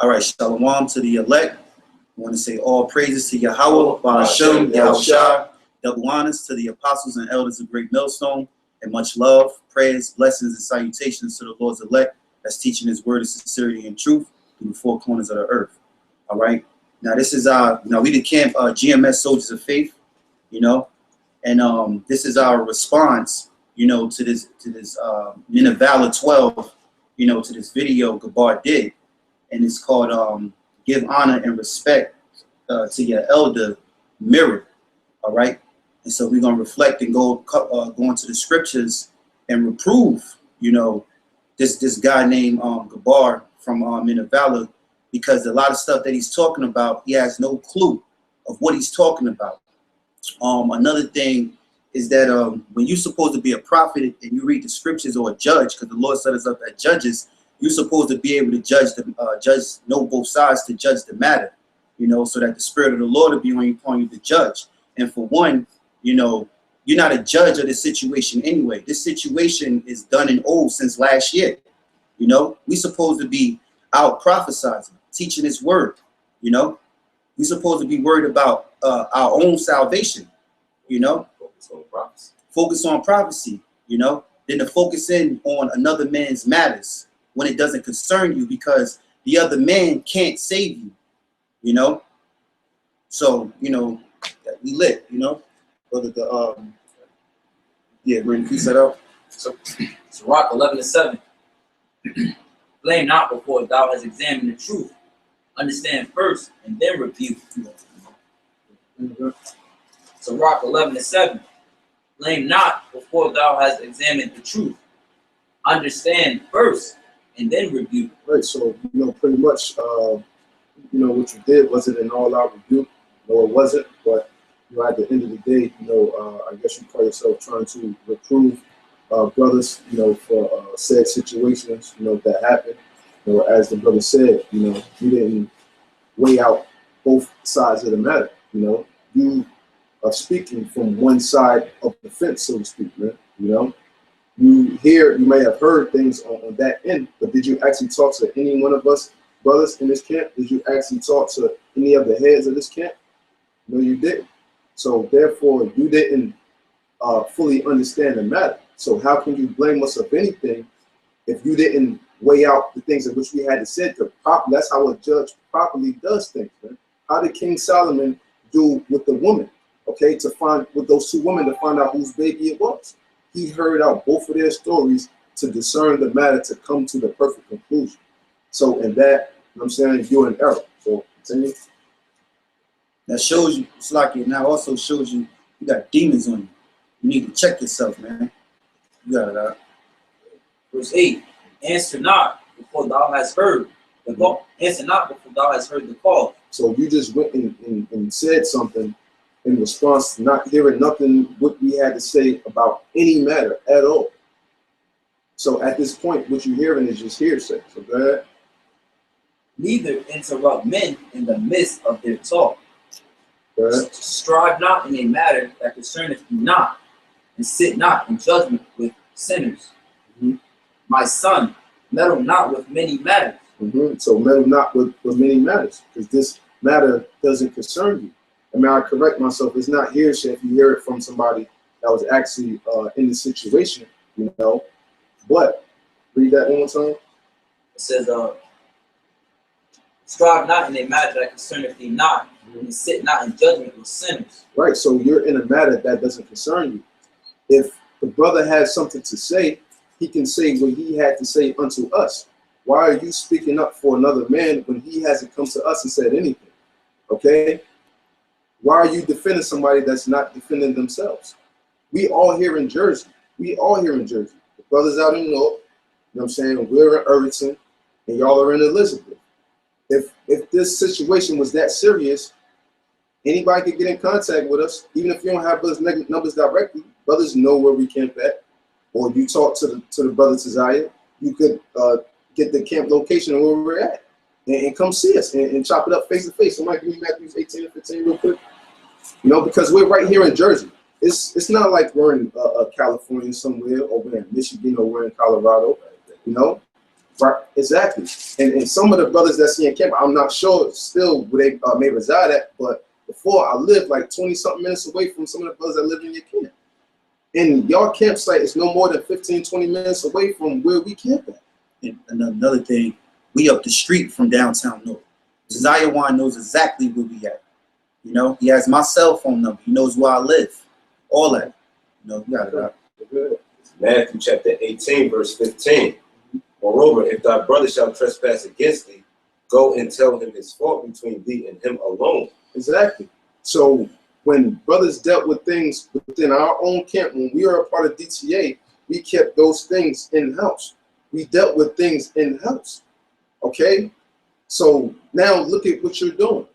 All right, Shalawam to the elect. I want to say all praises to Yahawah, YAHAWASHI. Double honors to the apostles and elders of Great Millstone, and much love, prayers, blessings, and salutations to the Lord's elect that's teaching his word of sincerity and truth through the four corners of the earth. All right. Now this is we the camp GMS Soldiers of Faith, and this is our response, to this Men of Valor 12, to this video Gabar did. And it's called Give Honor and Respect to Your Elder Mirror. All right. And so we're going to reflect and go into the scriptures and reprove, this guy named Gabar from Men of Valor, because a lot of stuff that he's talking about, he has no clue of what he's talking about. Another thing is that when you're supposed to be a prophet and you read the scriptures, or a judge, because the Lord set us up as judges, you're supposed to be able to know both sides, to judge the matter, so that the Spirit of the Lord will be on you to judge. And for one, you're not a judge of this situation anyway. This situation is done and old since last year. We're supposed to be out prophesying, teaching His word. We're supposed to be worried about our own salvation. Focus on prophecy. Then to focus in on another man's matters when it doesn't concern you, because the other man can't save you. So we lit. Brother, we're in peace that out. So Rock 11:7. Blame not before thou hast examined the truth. Understand first and then rebuke. So Rock 11:7. Blame not before thou hast examined the truth. Understand first and then rebuke. Right. So pretty much, what you did wasn't an all-out rebuke. No, it wasn't. But at the end of the day, I guess you call yourself trying to reprove brothers, for said situations, that happened. As the brother said, you didn't weigh out both sides of the matter. You are speaking from one side of the fence, so to speak, man. You may have heard things on that end, but did you actually talk to any one of us brothers in this camp? Did you actually talk to any of the heads of this camp? No, you didn't. So therefore, you didn't fully understand the matter. So how can you blame us of anything if you didn't weigh out the things in which we had to say? That's how a judge properly does things, man. How did King Solomon do with the woman? Okay, with those two women, to find out whose baby it was. He heard out both of their stories to discern the matter, to come to the perfect conclusion. So in that, I'm saying, you're in error. So continue. That shows you, it's like it now also shows you got demons on you. You need to check yourself, man. You got it out. Verse 8. Answer not before thou hast heard the call. Answer not before thou hast heard the call. So you just went and said something in response to not hearing nothing what we had to say about any matter at all. So at this point, what you're hearing is just hearsay. So go ahead. Neither interrupt men in the midst of their talk. Strive not in a matter that concerneth you not, and sit not in judgment with sinners. My son, meddle not with many matters. So meddle not with many matters, because this matter doesn't concern you. I mean, I correct myself. It's not hearsay if you hear it from somebody that was actually in the situation, But read that one more time. It says, strive not in a matter that concerneth thee not, and sit not in judgment with sinners. Right, so you're in a matter that doesn't concern you. If the brother has something to say, he can say what he had to say unto us. Why are you speaking up for another man when he hasn't come to us and said anything? Okay? Why are you defending somebody that's not defending themselves? We all here in Jersey. The brothers out in North, what I'm saying? We're in Irvington, and y'all are in Elizabeth. If this situation was that serious, anybody could get in contact with us. Even if you don't have those numbers directly, brothers know where we camp at. Or you talk to the brother Tazaya, you could get the camp location of where we're at and come see us and chop it up face to face. Somebody give me Matthew 18 and 15 real quick. Because we're right here in Jersey. It's not like we're in California somewhere, or we're in Michigan, or we're in Colorado. Right, exactly. And some of the brothers that see in camp, I'm not sure still where they may reside at, but before I lived like 20-something minutes away from some of the brothers that live in your camp. And your campsite is no more than 15-20 minutes away from where we camp at. And another thing, we up the street from downtown North. YAHAWAH knows exactly where we at. You know, he has my cell phone number. He knows where I live. All that. You know, you got it out. Matthew chapter 18, verse 15. Moreover, if thy brother shall trespass against thee, go and tell him his fault between thee and him alone. Exactly. So when brothers dealt with things within our own camp, when we were a part of DTA, we kept those things in-house. We dealt with things in-house. Okay? So now look at what you're doing.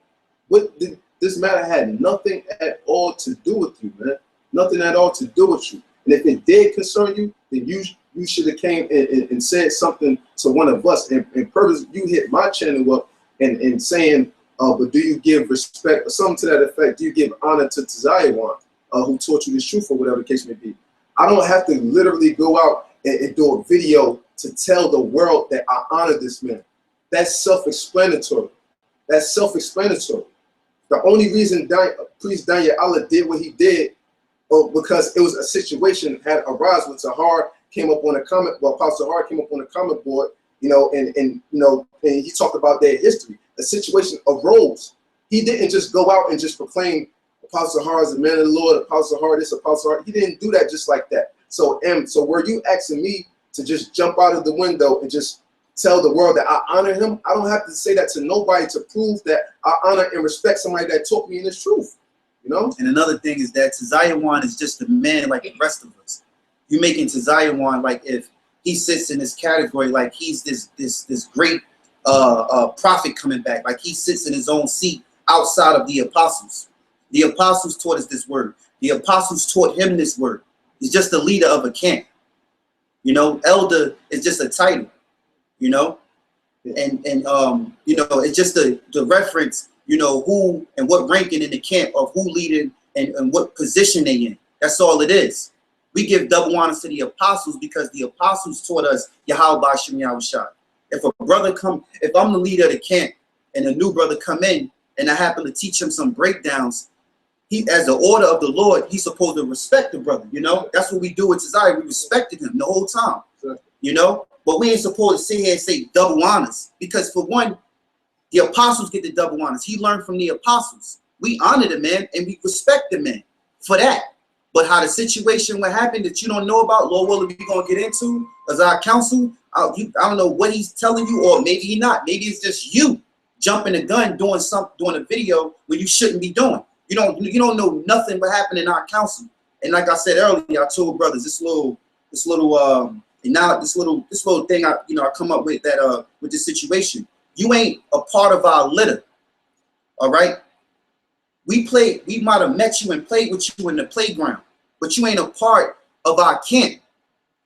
This matter had nothing at all to do with you, man. Nothing at all to do with you. And if it did concern you, then you should have came and said something to one of us. And purpose, you hit my channel up and saying, but do you give respect or something to that effect? Do you give honor to YAHAWAH, who taught you this truth or whatever the case may be? I don't have to literally go out and do a video to tell the world that I honor this man. That's self-explanatory. That's self-explanatory. The only reason Priest Daniel Allah did what he did because it was a situation had arisen with Zahar came up on a comment, well, Apostle Zahar came up on a comment board, you know, and he talked about their history. A situation arose. He didn't just go out and just proclaim Apostle Zahar is the man of the Lord, Apostle Zahar this, Apostle Zahar. He didn't do that just like that. So were you asking me to just jump out of the window and just tell the world that I honor him? I don't have to say that to nobody to prove that I honor and respect somebody that taught me in this truth. You know? And another thing is that YAHAWAH is just a man like the rest of us. You making YAHAWAH like if he sits in this category, like he's this great prophet coming back, like he sits in his own seat outside of the apostles. The apostles taught us this word. The apostles taught him this word. He's just the leader of a camp. You know, elder is just a title. You know, and you know, it's just the reference, you know, who and what ranking in the camp of who leading and what position they in. That's all it is. We give double honors to the apostles because the apostles taught us YAHAWASHI. If a brother come, if I'm the leader of the camp and a new brother come in and I happen to teach him some breakdowns, he, as the order of the Lord, he's supposed to respect the brother. You know, that's what we do with Desire. We respected him the whole time. You know. But we ain't supposed to sit here and say double honors because, for one, the apostles get the double honors. He learned from the apostles. We honor the man and we respect the man for that. But how the situation what happened that you don't know about, Lord willing, we gonna get into as our counsel. I don't know what he's telling you, or maybe he not. Maybe it's just you jumping the gun, doing a video when you shouldn't be doing. You don't know nothing what happened in our counsel. And like I said earlier, I told brothers this little. And now this little thing I come up with that with this situation. You ain't a part of our litter. All right. We might have met you and played with you in the playground, but you ain't a part of our camp.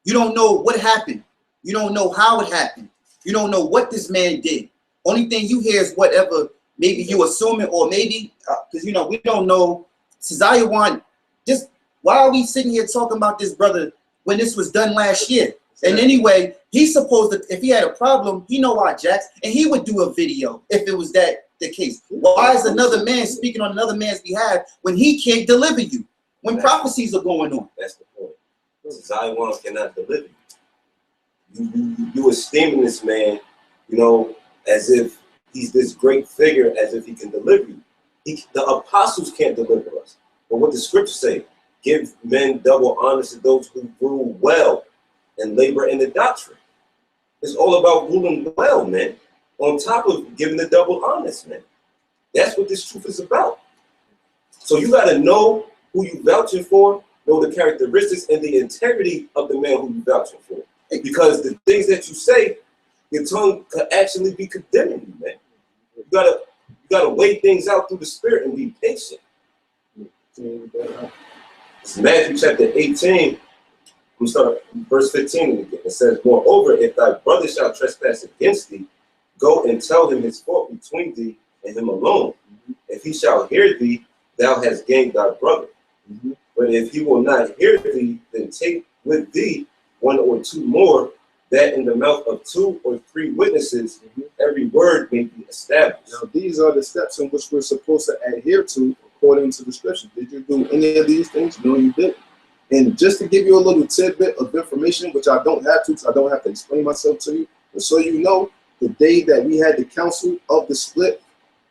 You don't know what happened. You don't know how it happened. You don't know what this man did. Only thing you hear is whatever maybe you assume it, or maybe because we don't know. YAHAWAH, just why are we sitting here talking about this brother when this was done last year? And anyway, he's supposed to, if he had a problem, he know our jacks, and he would do a video if it was that the case. Why is another man speaking on another man's behalf when he can't deliver you? When prophecies are going on. That's the point. YAHAWAH cannot deliver you. You esteeming this man, as if he's this great figure, as if he can deliver you. The apostles can't deliver us. But what the scriptures say, give men double honor to those who rule well and labor in the doctrine. It's all about ruling well, man. On top of giving the double honors, man. That's what this truth is about. So you got to know who you vouching for, know the characteristics and the integrity of the man who you vouching for. Because the things that you say, your tongue could actually be condemning you, man. You gotta weigh things out through the spirit and be patient. It's Matthew chapter 18. We start verse 15 again. It says, moreover, if thy brother shall trespass against thee, go and tell him his fault between thee and him alone. If he shall hear thee, thou hast gained thy brother. But if he will not hear thee, then take with thee one or two more, that in the mouth of 2 or 3 witnesses, every word may be established. Now, these are the steps in which we're supposed to adhere to according to the scripture. Did you do any of these things? No, you didn't. And just to give you a little tidbit of information, which I don't have to, because I don't have to explain myself to you, but so you know, the day that we had the council of the split,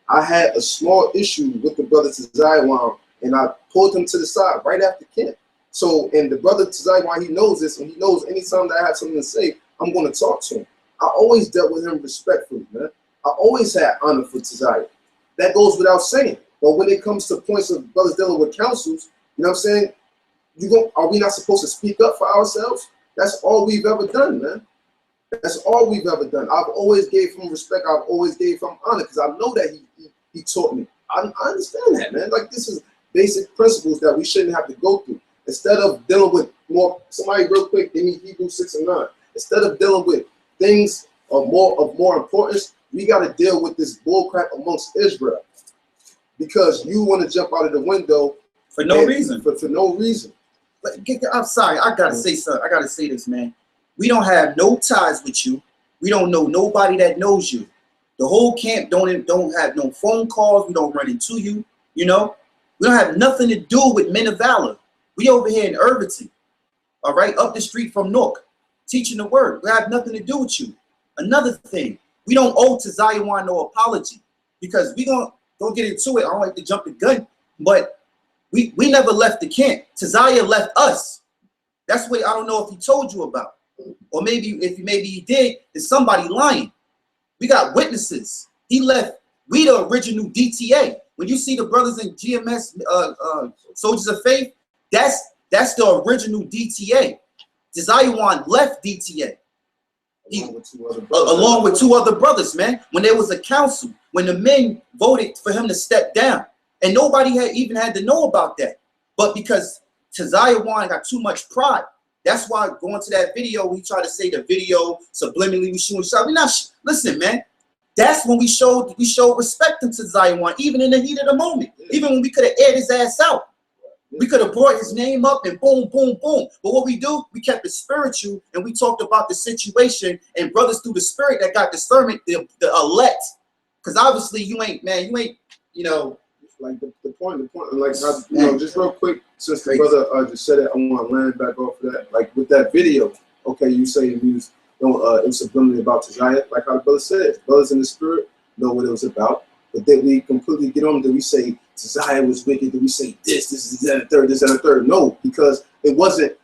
I had a small issue with the brother SINCERITY, and I pulled him to the side right after camp. So, and the brother SINCERITY, he knows this, and he knows anytime that I have something to say, I'm going to talk to him. I always dealt with him respectfully, man. I always had honor for SINCERITY. That goes without saying. But when it comes to points of brothers dealing with councils, you know what I'm saying? Are we not supposed to speak up for ourselves? That's all we've ever done, man. That's all we've ever done. I've always gave him respect. I've always gave him honor because I know that he taught me. I understand that, man. Like, this is basic principles that we shouldn't have to go through. Instead of dealing with more, somebody real quick, give me Hebrews 6 and 9. Instead of dealing with things of more importance, we got to deal with this bullcrap amongst Israel. Because you want to jump out of the window for no reason. For no reason. I'm sorry, I gotta say something. I gotta say this, man. We don't have no ties with you. We don't know nobody that knows you. The whole camp don't have no phone calls. We don't run into you. You know, we don't have nothing to do with Men of Valor. We over here in Irvington, all right, up the street from Newark, teaching the word. We have nothing to do with you. Another thing, we don't owe to Zion no apology because we don't get into it. I don't like to jump the gun, but we never left the camp. Tazaya left us. That's what I don't know if he told you about. Or maybe he did, there's somebody lying. We got witnesses. He left. We the original DTA. When you see the brothers in GMS, Soldiers of Faith, that's the original DTA. Tazaya left DTA. Along with 2 other brothers, man. When there was a council, when the men voted for him to step down. And nobody even had to know about that. But because Tazaya got too much pride, that's why going to that video, we try to say the video subliminally we shooting shot. We not listen, man. That's when we showed respect to Tazaya, even in the heat of the moment. Even when we could have aired his ass out. We could have brought his name up and boom, boom, boom. But what we do, we kept it spiritual and we talked about the situation and brothers through the spirit that got discernment, the elect. Because obviously you ain't, you know. Like the point, like, you know, just real quick, since the brother just said it, I want to land back off of that. Like with that video, okay, you say it was subliminally about Tazaya, like how the brother said, brothers in the spirit know what it was about. But then we completely get on, then we say Tazaya was wicked, then we say this and the third, this and the third. No, because it wasn't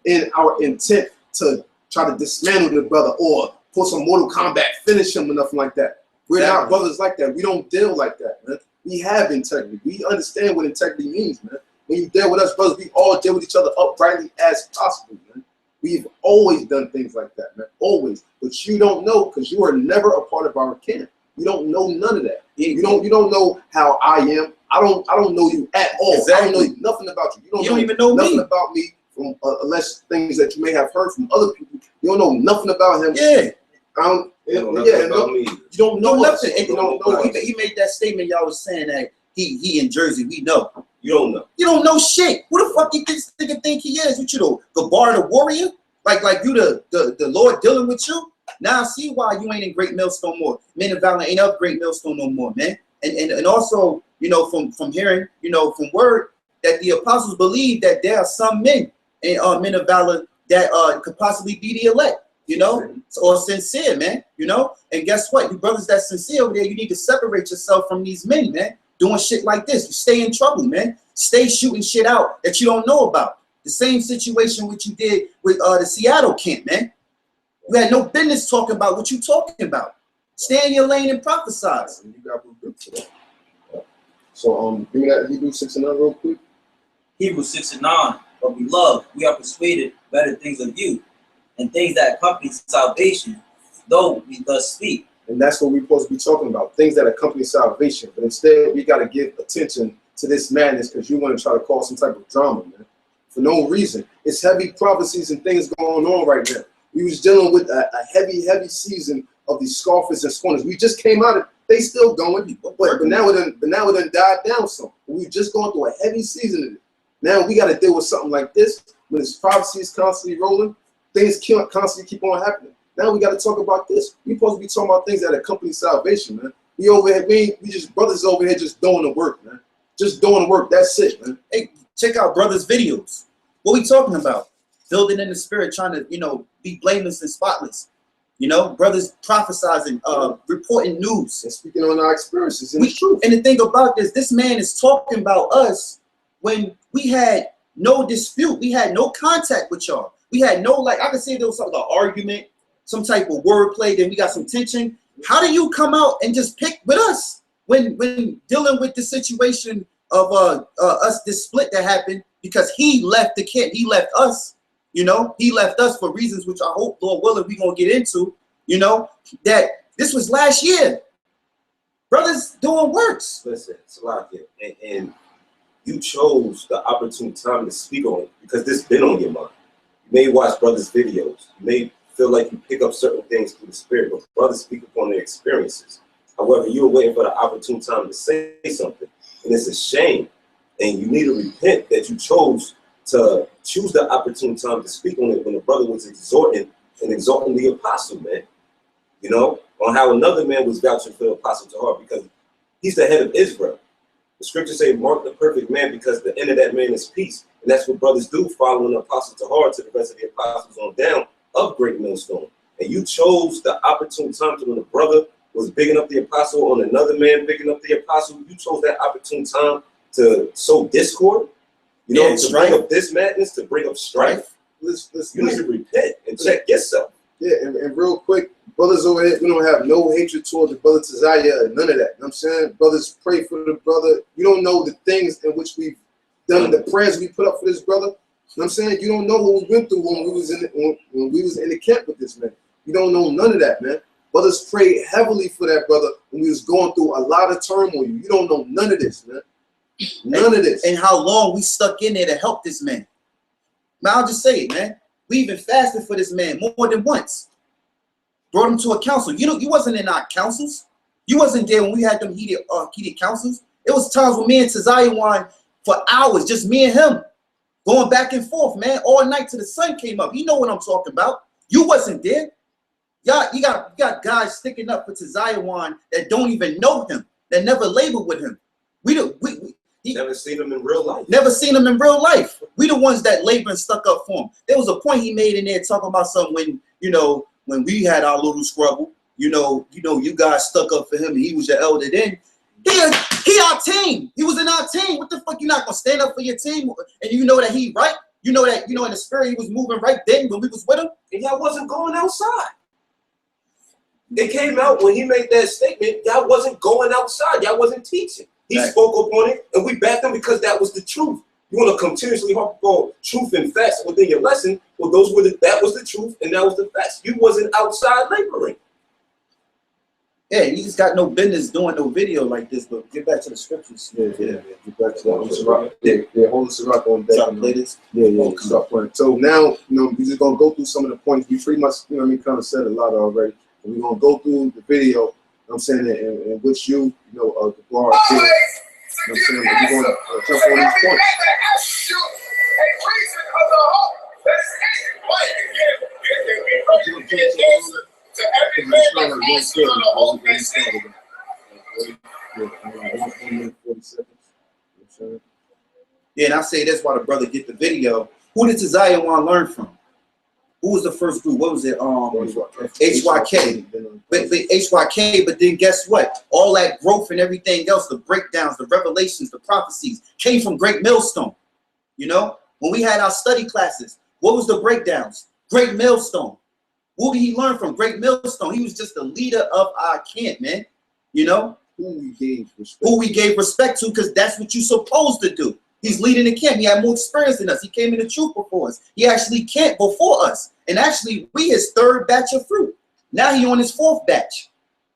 in our intent to try to dismantle the brother or put some Mortal Kombat, finish him or nothing like that. We're not brothers like that. We don't deal like that, man. We have integrity. We understand what integrity means, man. When you deal with us, brothers, we all deal with each other uprightly as possible, man. We've always done things like that, man. Always. But you don't know because you are never a part of our camp. You don't know none of that. You don't know how I am. I don't know you at all. Exactly. I don't know nothing about you. You don't even know nothing about me from unless things that you may have heard from other people. You don't know nothing about him. Yeah. You don't know nothing. He made that statement. Y'all was saying that he in Jersey. We know. You don't know. You don't know shit. Who the fuck you think he is? What you the Gabar the warrior? Like you the Lord dealing with you? Now I see why you ain't in Great Millstone more. Men of Valor ain't up Great Millstone no more, man. And also, you know, from hearing, you know, from word that the apostles believe that there are some men and Men of Valor that could possibly be the elect. You know, or sincere, man, you know, and guess what? You brothers that's sincere over there, you need to separate yourself from these men, man, doing shit like this. You stay in trouble, man. Stay shooting shit out that you don't know about. The same situation which you did with the Seattle camp, man. You had no business talking about what you talking about. Stay in your lane and prophesize. You got good for that. So give me that Hebrews 6 and 9 real quick. Hebrews 6 and 9. But beloved, we are persuaded better things of you, and things that accompany salvation, though we thus speak. And that's what we're supposed to be talking about, things that accompany salvation. But instead, we got to give attention to this madness because you want to try to cause some type of drama, man, for no reason. It's heavy prophecies and things going on right now. We was dealing with a heavy season of these scoffers and scorners. We just came out of, they still going, but now it done died down some. We just going through a heavy season of it. Now we got to deal with something like this when this prophecy is constantly rolling. Things constantly keep on happening. Now we got to talk about this. We supposed to be talking about things that accompany salvation, man. We over here, we just brothers over here just doing the work, man. Just doing the work. That's it, man. Hey, check out brothers' videos. What we talking about? Building in the spirit, trying to, you know, be blameless and spotless. You know, brothers prophesizing, reporting news. And speaking on our experiences and the truth. And the thing about this man is talking about us when we had no dispute. We had no contact with y'all. We had no, like, I could say there was something, an argument, some type of wordplay, then we got some tension. How do you come out and just pick with us when dealing with the situation of us, this split that happened because he left the camp, he left us, you know, he left us for reasons which I hope, Lord willing, we're going to get into, you know, that this was last year. Brothers doing works. Listen, Salakia, and you chose the opportune time to speak on it because this been on your mind. You may watch brothers' videos. You may feel like you pick up certain things through the spirit, but brothers speak upon their experiences. However, you were waiting for the opportune time to say something, and it's a shame. And you need to repent that you chose to choose the opportune time to speak on it when the brother was exhorting the apostle, man. You know, on how another man was vouching for the apostle Tahar because he's the head of Israel. The scriptures say, mark the perfect man because the end of that man is peace. And that's what brothers do following the apostle Tahar to the rest of the apostles on down of Great Millstone. And you chose the opportune time to when the brother was bigging up the apostle on another man bigging up the apostle. You chose that opportune time to sow discord, you know, to bring up this madness, to bring up strife. You need to repent and check yourself. Yeah, and real quick, brothers over here, we don't have no hatred toward the brother Tazaya and none of that. You know what I'm saying? Brothers pray for the brother. You don't know the things in which we've done, the prayers we put up for this brother. You know what I'm saying? You don't know what we went through when we was in the camp with this man. You don't know none of that, man. Brothers prayed heavily for that brother when we was going through a lot of turmoil. You don't know none of this, man. None of this. And how long we stuck in there to help this man. Man, I'll just say it, man. We even fasted for this man more than once. Brought him to a council. You know, you wasn't in our councils. You wasn't there when we had them heated councils. It was times when me and Tazayawan for hours, just me and him, going back and forth, man, all night till the sun came up. You know what I'm talking about. You wasn't there. Y'all, you got guys sticking up for Tazayawan that don't even know him, that never labored with him. Never seen him in real life. Never seen him in real life. We the ones that labor and stuck up for him. There was a point he made in there talking about something when, you know, when we had our little struggle, you know, you guys stuck up for him and he was your elder then. He our team. He was in our team. What the fuck, you not gonna stand up for your team and you know that he right? You know that, you know, in the spirit he was moving right then when we was with him? And y'all wasn't going outside. It came out when he made that statement, y'all wasn't going outside. Y'all wasn't teaching. He spoke up on it, and we backed him because that was the truth. You want to continuously harp on truth and facts within your lesson. Well, that was the truth, and that was the facts. You wasn't outside laboring. Yeah, you just got no business doing no video like this. But get back to the scriptures. Yeah. Get back to that. Yeah, hold us rock on that. Play this. Yeah. Stop playing. So now, you know, we're just gonna go through some of the points. We pretty much, you know, what I mean, kind of said a lot already. And we're gonna go through the video. I'm saying, in which you know, the bar, you know what I'm saying, we're going to jump on these points. Yeah, and I say that's why the brother get the video. Who did Tazayawan learn from? Who was the first group? What was it? HYK. But HYK, but then guess what? All that growth and everything else, the breakdowns, the revelations, the prophecies came from Great Millstone. You know, when we had our study classes, what was the breakdowns? Great Millstone. Who did he learn from? Great Millstone. He was just the leader of our camp, man. You know? Who we gave respect to, because that's what you're supposed to do. He's leading the camp. He had more experience than us. He came in the truth before us. He actually camped before us. And actually, we his third batch of fruit. Now he on his fourth batch.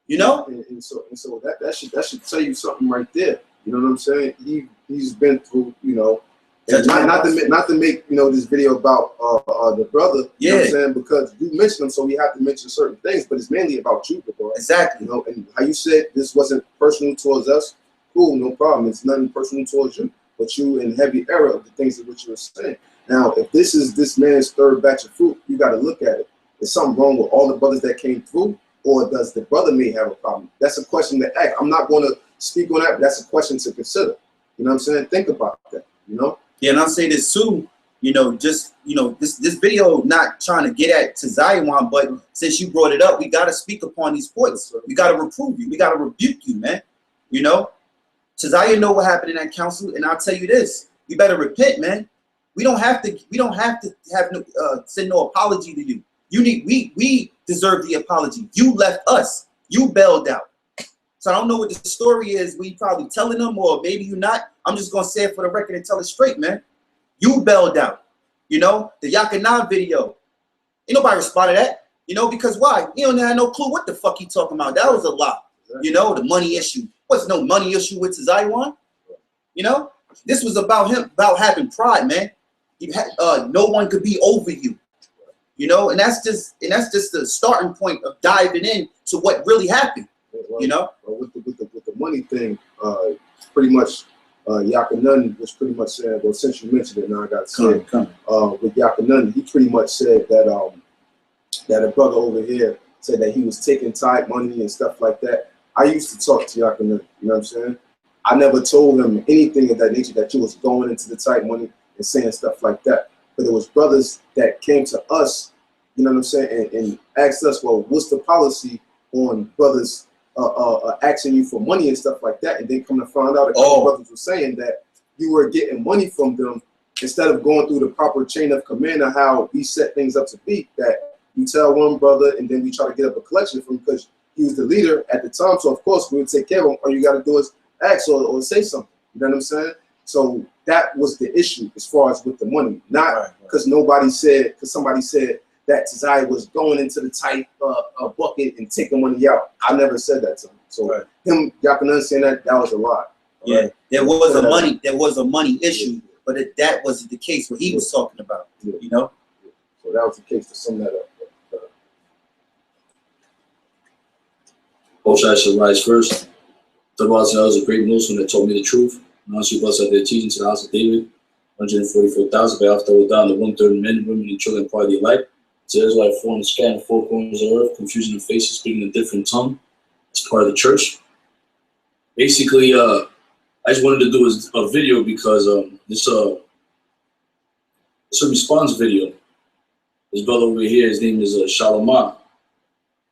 You know? And so that should tell you something right there. You know what I'm saying? He's been through, you know, and not to make, you know, this video about the brother. You know what I'm saying? Because you mentioned him, so we have to mention certain things, but it's mainly about you, bro. Exactly. You know, and how you said this wasn't personal towards us. Cool, no problem. It's nothing personal towards you. But you in heavy error of the things of what you were saying. Now, if this is this man's third batch of fruit, you got to look at it. Is something wrong with all the brothers that came through, or does the brother may have a problem? That's a question to ask. I'm not going to speak on that, but that's a question to consider. You know what I'm saying? Think about that, you know? Yeah, and I'll say this too, you know, just, you know, this video not trying to get at to Zion, but since you brought it up, we got to speak upon these points. We got to reprove you. We got to rebuke you, man. You know? Tazaya know what happened in that council, and I'll tell you this: you better repent, man. We don't have to have no, send no apology to you. You need we deserve the apology. You left us. You bailed out. So I don't know what the story is. We probably telling them, or maybe you're not. I'm just gonna say it for the record and tell it straight, man. You bailed out. You know, the Yakana video. Ain't nobody responded to that. You know, because why? He don't have no clue what the fuck he talking about. That was a lie. You know, the money issue. What's no money issue with Zion? You know, this was about him, about having pride, man. You had, no one could be over you. You know, and that's just the starting point of diving in to what really happened. Well, you know, with the money thing, pretty much Yakanan was pretty much said. Well, since you mentioned it, now I got to say with Yakanan, he pretty much said that that a brother over here said that he was taking tithe money and stuff like that. I used to talk to Yakanan, you know what I'm saying? I never told him anything of that nature, that you was going into the tithe money and saying stuff like that. But it was brothers that came to us, you know what I'm saying, and asked us, well, what's the policy on brothers asking you for money and stuff like that? And then come to find out a couple brothers were saying that you were getting money from them instead of going through the proper chain of command of how we set things up to be, that you tell one brother and then we try to get up a collection from him because he was the leader at the time. So of course we would take care of him. All you got to do is ask or say something. You know what I'm saying? So that was the issue as far as with the money, not because somebody said that Tazai was going into the tight bucket and taking money out. I never said that to him. So him, y'all can understand that was a lie. Yeah, there was a money issue, but that wasn't the case what he was talking about. You know. So that was the case to sum that up. Both sides should rise first. The Lord was a great Muslim that told me the truth. Now she blessed out their teaching to the house of David. 144,000 by after were down to 1/3 men, women, and children part of the elect. So Israelite formed scattered in 4 corners of the earth, confusion of faces, speaking a different tongue. It's part of the church. Basically, I just wanted to do a video because it's a response video. This brother over here, his name is SHALAWAM.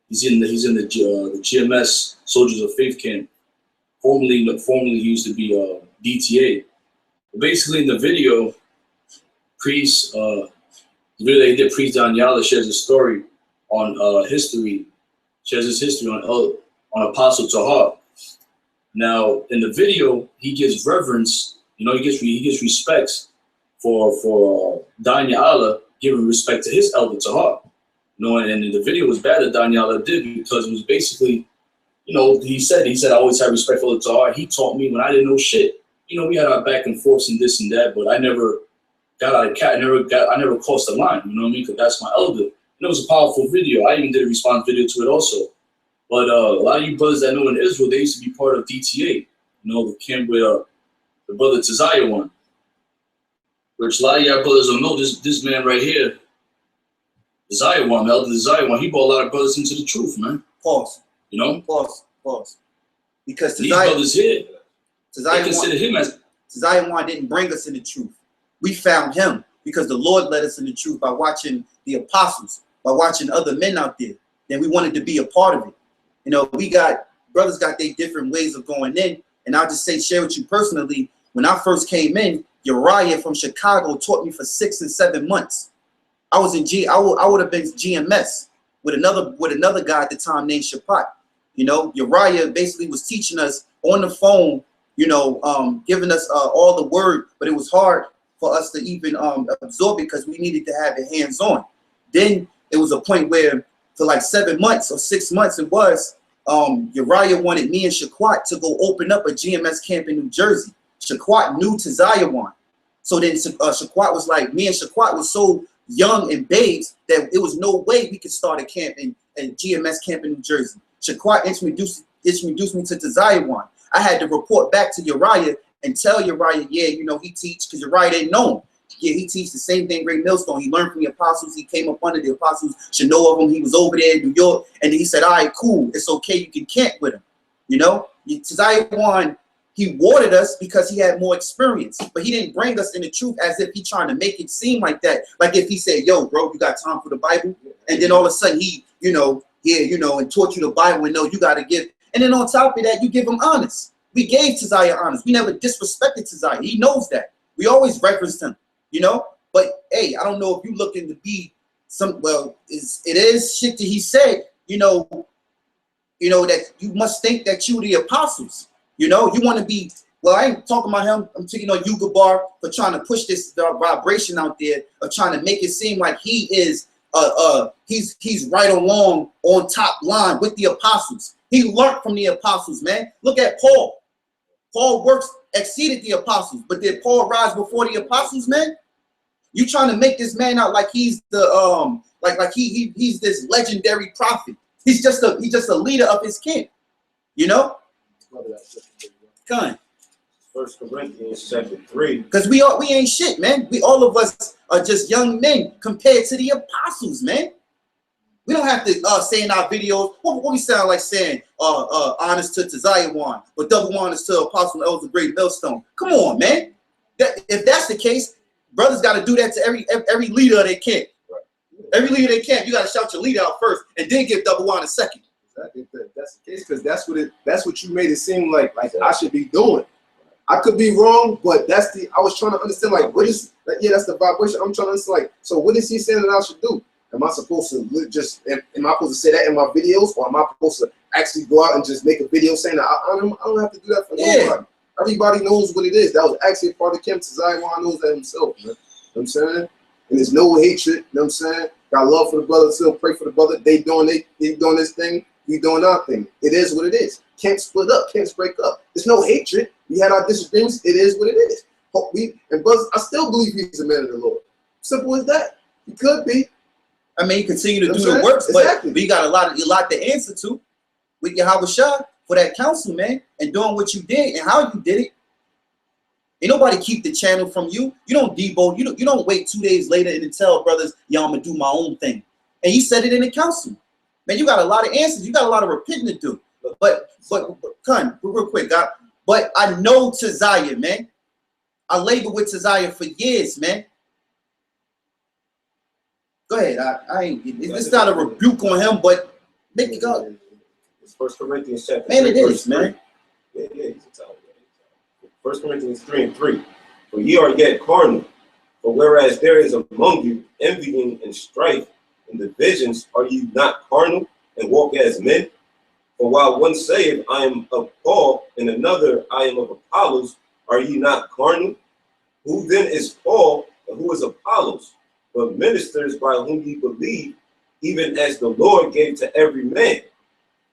He's in the GMS Soldiers of Faith camp. Formerly he used to be DTA. But basically, in the video, priest, the video that he did, Priest Daniela shares a story on history. Shares his history on Apostle Tahar. Now, in the video, he gives reverence. You know, he gives respects for Daniela, giving respect to his elder Tahar. You know, and the video was bad that Daniela did because it was basically, you know, he said I always had respect for the Tahar. He taught me when I didn't know shit. You know, we had our back and forth and this and that, but I never got out of cat. I never crossed the line. You know what I mean? Because that's my elder. And it was a powerful video. I even did a response video to it also. But a lot of you brothers that know in Israel, they used to be part of DTA. You know, the camp where the brother Tazaya won. Which a lot of y'all brothers don't know. This man right here, Zion, Elder Zion, he brought a lot of brothers into the truth, man. Pause. You know? Pause. Because these brothers here, they consider him as Zion didn't bring us in the truth. We found him because the Lord led us in the truth by watching the apostles, by watching other men out there. Then we wanted to be a part of it. You know, brothers got their different ways of going in. And I'll just share with you personally, when I first came in, Uriah from Chicago taught me for 6 and 7 months. I was in I would have been GMS with another guy at the time named Shapat. You know, Uriah basically was teaching us on the phone, you know, giving us all the word, but it was hard for us to even absorb it because we needed to have it hands-on. Then it was a point where for like 7 months or 6 months it was, Uriah wanted me and Shaquat to go open up a GMS camp in New Jersey. Shaquat knew Tazayawan. So then Shaquat was like, me and Shaquat was so young and babes that it was no way we could start a camp in GMS camp in New Jersey. Shaquat introduced me to Tazayawan. I had to report back to Uriah and tell Uriah, yeah, you know, he teach, because Uriah didn't know him. Yeah, he teaches the same thing Great Millstone. He learned from the apostles. He came up under the apostles. Should know of him. He was over there in New York. And he said, all right, cool. It's okay. You can camp with him. You know? Zion, he watered us because he had more experience. But he didn't bring us in the truth as if he trying to make it seem like that. Like if he said, yo, bro, you got time for the Bible? And then all of a sudden he, you know, yeah, you know, and taught you the Bible and no, you got to give. And then on top of that, you give him honest. We gave Zion honest. We never disrespected Zion. He knows that. We always referenced him. You know, but hey, I don't know if you looking to be some. Well, it is shit that he said. You know that you must think that you the apostles. You know, you want to be. Well, I ain't talking about him. I'm taking on Yuga Bar for trying to push this vibration out there of trying to make it seem like he is he's right along on top line with the apostles. He learned from the apostles, man. Look at Paul. Paul works exceeded the apostles, but did Paul rise before the apostles, man? You trying to make this man out like he's the like he's this legendary prophet. He's just a leader of his kin, you know? Kind. 1 Corinthians chapter 3. Because we ain't shit, man. We all of us are just young men compared to the apostles, man. We don't have to say in our videos what we sound like saying honest to Zion, but double honest to Apostle Elder Great Millstone. Come on, man. If that's the case, brothers got to do that to every leader they can. Right. Every leader they can. You got to shout your leader out first, and then give double honest second. Exactly. That's the case, because that's what you made it seem like I should be doing. I could be wrong, but I was trying to understand, like, what is like, yeah, that's the vibration. I'm trying to understand, like, so what is he saying that I should do? Am I supposed to am I supposed to say that in my videos, or am I supposed to actually go out and just make a video saying that I don't have to do that for nobody? Everybody knows what it is. That was actually a part of Kim. Zion knows that himself, man. You know what I'm saying? And there's no hatred, you know what I'm saying? Got love for the brother, still pray for the brother. They doing this thing, we doing our thing. It is what it is. Can't split up, can't break up. There's no hatred. We had our disagreements. It is what it is. And brothers, I still believe he's a man of the Lord. Simple as that. He could be. I mean, continue to do the works, exactly. But you got a lot to answer to with YAHAWASHI for that counsel, man, and doing what you did and how you did it. Ain't nobody keep the channel from you. You don't debo. You don't wait 2 days later and then tell brothers, yo, I'm gonna do my own thing. And you said it in the council. Man, you got a lot of answers. You got a lot of repenting to do. But Kun, real quick, God. But I know Taziah, man. I labored with Taziah for years, man. Go ahead. I ain't. It's not a rebuke on him, but make it go. It's 1 Corinthians chapter 3. Man, it is, 3. man. Yeah, he's a child. 1 Corinthians 3:3. For ye are yet carnal. For whereas there is among you envying and strife and divisions, are you not carnal and walk as men? For while one saith, I am of Paul, and another, I am of Apollos, are ye not carnal? Who then is Paul, and who is Apollos? But ministers by whom ye believe, even as the Lord gave to every man.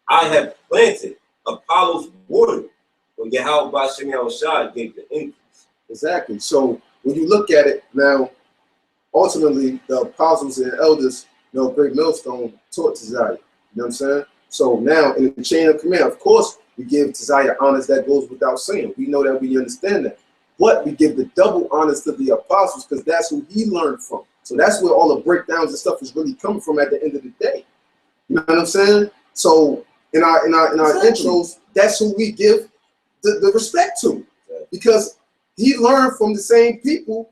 I have planted, Apollos watered, but YAHAWASHI gave the increase. Exactly. So when you look at it now, ultimately the apostles and elders, Great Millstone taught Taziah. You know what I'm saying? So now in the chain of command, of course, we give Taziah honors, that goes without saying. We know that, we understand that. But we give the double honors to the apostles because that's who he learned from. So that's where all the breakdowns and stuff is really coming from at the end of the day. You know what I'm saying? So in our intros, that's who we give the respect to, because he learned from the same people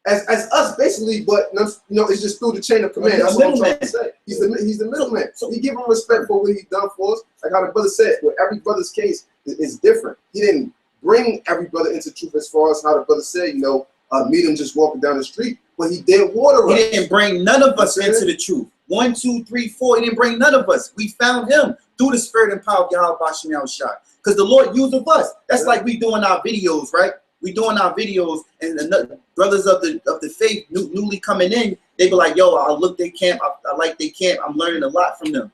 as us, basically. But it's just through the chain of command. That's what I'm trying to say. He's the middleman. So we give him respect for what he's done for us. Like how the brother said, well, every brother's case is different. He didn't bring every brother into truth as far as how the brother said, meet him just walking down the street, but he did water us. He didn't bring none of us into the truth. 1, 2, 3, 4. He didn't bring none of us. We found him through the spirit and power of YAHAWASHI. Because the Lord used of us. That's like we doing our videos, right? We doing our videos, and the brothers of the faith newly coming in, they be like, yo, I look their camp, I like their camp, I'm learning a lot from them.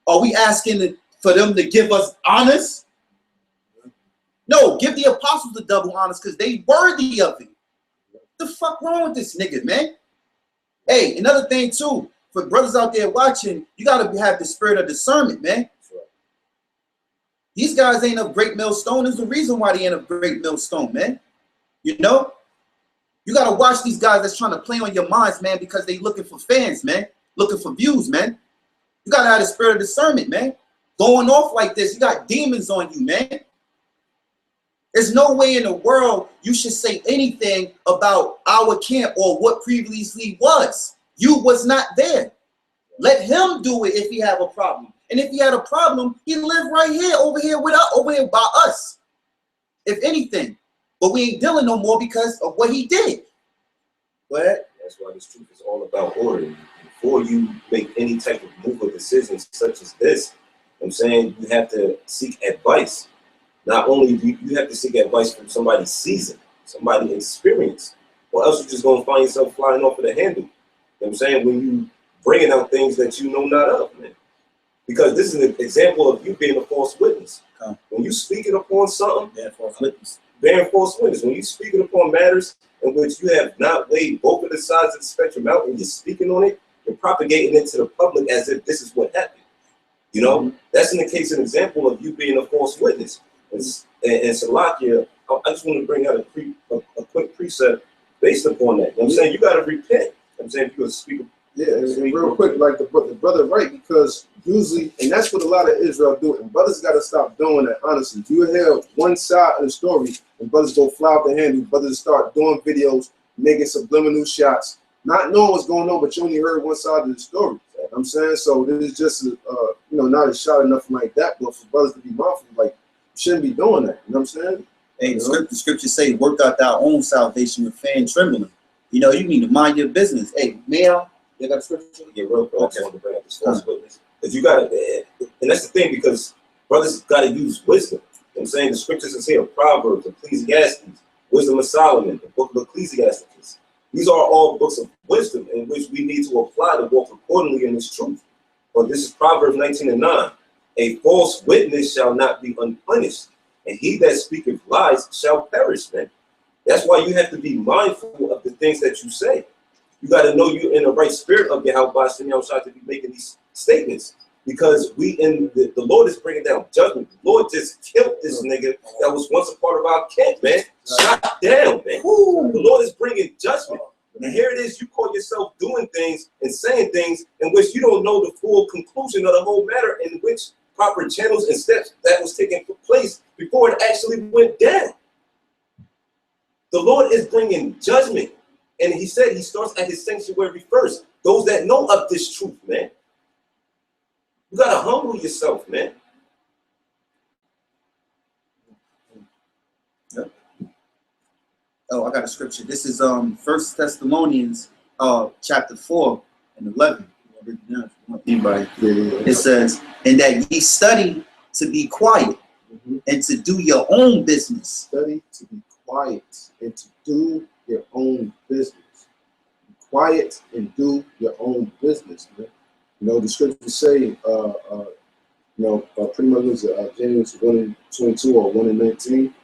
Are we asking for them to give us honors? No, give the apostles the double honors because they worthy of it. The fuck wrong with this nigga, man? Hey, another thing too, for brothers out there watching, you gotta have the spirit of discernment, man. These guys ain't of Great Millstone. There's the reason why they ain't of Great Millstone, man. You know? You got to watch these guys that's trying to play on your minds, man, because they looking for fans, man. Looking for views, man. You got to have the spirit of discernment, man. Going off like this, you got demons on you, man. There's no way in the world you should say anything about our camp or what previously was. You was not there. Let him do it if he have a problem. And if he had a problem, he lived right here, over here with us, over here by us. If anything. But we ain't dealing no more because of what he did. Go ahead. That's why this truth is all about order. Before you make any type of move or decisions such as this, I'm saying you have to seek advice. Not only do you have to seek advice from somebody seasoned, somebody experienced, or else you're just going to find yourself flying off of the handle. You know what I'm saying? When you bringing out things that you know not of, man. Because this is an example of you being a false witness. When you speaking upon something, bearing false witness. When you speaking upon matters in which you have not weighed both of the sides of the spectrum out and you're speaking on it, you're propagating it to the public as if this is what happened. You know, that's in the case an example of you being a false witness. And Salakia, I just want to bring out a quick precept based upon that. You know what I'm saying? You got to repent. You know what I'm saying? If you're a speaker. Yeah, real quick, like the brother, right? Because usually, and that's what a lot of Israel do, and brothers got to stop doing that, honestly. You hear one side of the story, and brothers go fly off the handle, brothers start doing videos, making subliminal shots, not knowing what's going on, but you only heard one side of the story. You know what I'm saying? So this is just, you know, not a shot or nothing like that, but for brothers to be mindful, like, you shouldn't be doing that. You know what I'm saying? Hey, the scripture say, work out thy own salvation with fear and trembling. You know, you need to mind your business. Hey, man. You got a scripture? Yeah, real quick. I want to bring up this false witness. Because you got to, and that's the thing, because brothers got to use wisdom. You know what I'm saying? The scriptures is here, Proverbs, Ecclesiastes, Wisdom of Solomon, the book of Ecclesiastes. These are all books of wisdom in which we need to apply to walk accordingly in this truth. But this is Proverbs 19:9. A false witness shall not be unpunished, and he that speaketh lies shall perish, man. That's why you have to be mindful of the things that you say. You got to know you're in the right spirit of YAHAWASHI to be making these statements, because the Lord is bringing down judgment. The Lord just killed this nigga that was once a part of our camp, man. Shot down, man. The Lord is bringing judgment. And here it is, you call yourself doing things and saying things in which you don't know the full conclusion of the whole matter, in which proper channels and steps that was taking place before it actually went down. The Lord is bringing judgment. And he said he starts at his sanctuary first. Those that know of this truth, man. You got to humble yourself, man. Yep. Oh, I got a scripture. This is 1 Thessalonians chapter 4 and 11. Anybody? It says, and that ye study to be quiet and to do your own business. Study to be quiet and to do your own business. Be quiet and do your own business, man. You know, the scriptures say, you know, pretty much was James 1:22 or 1:19.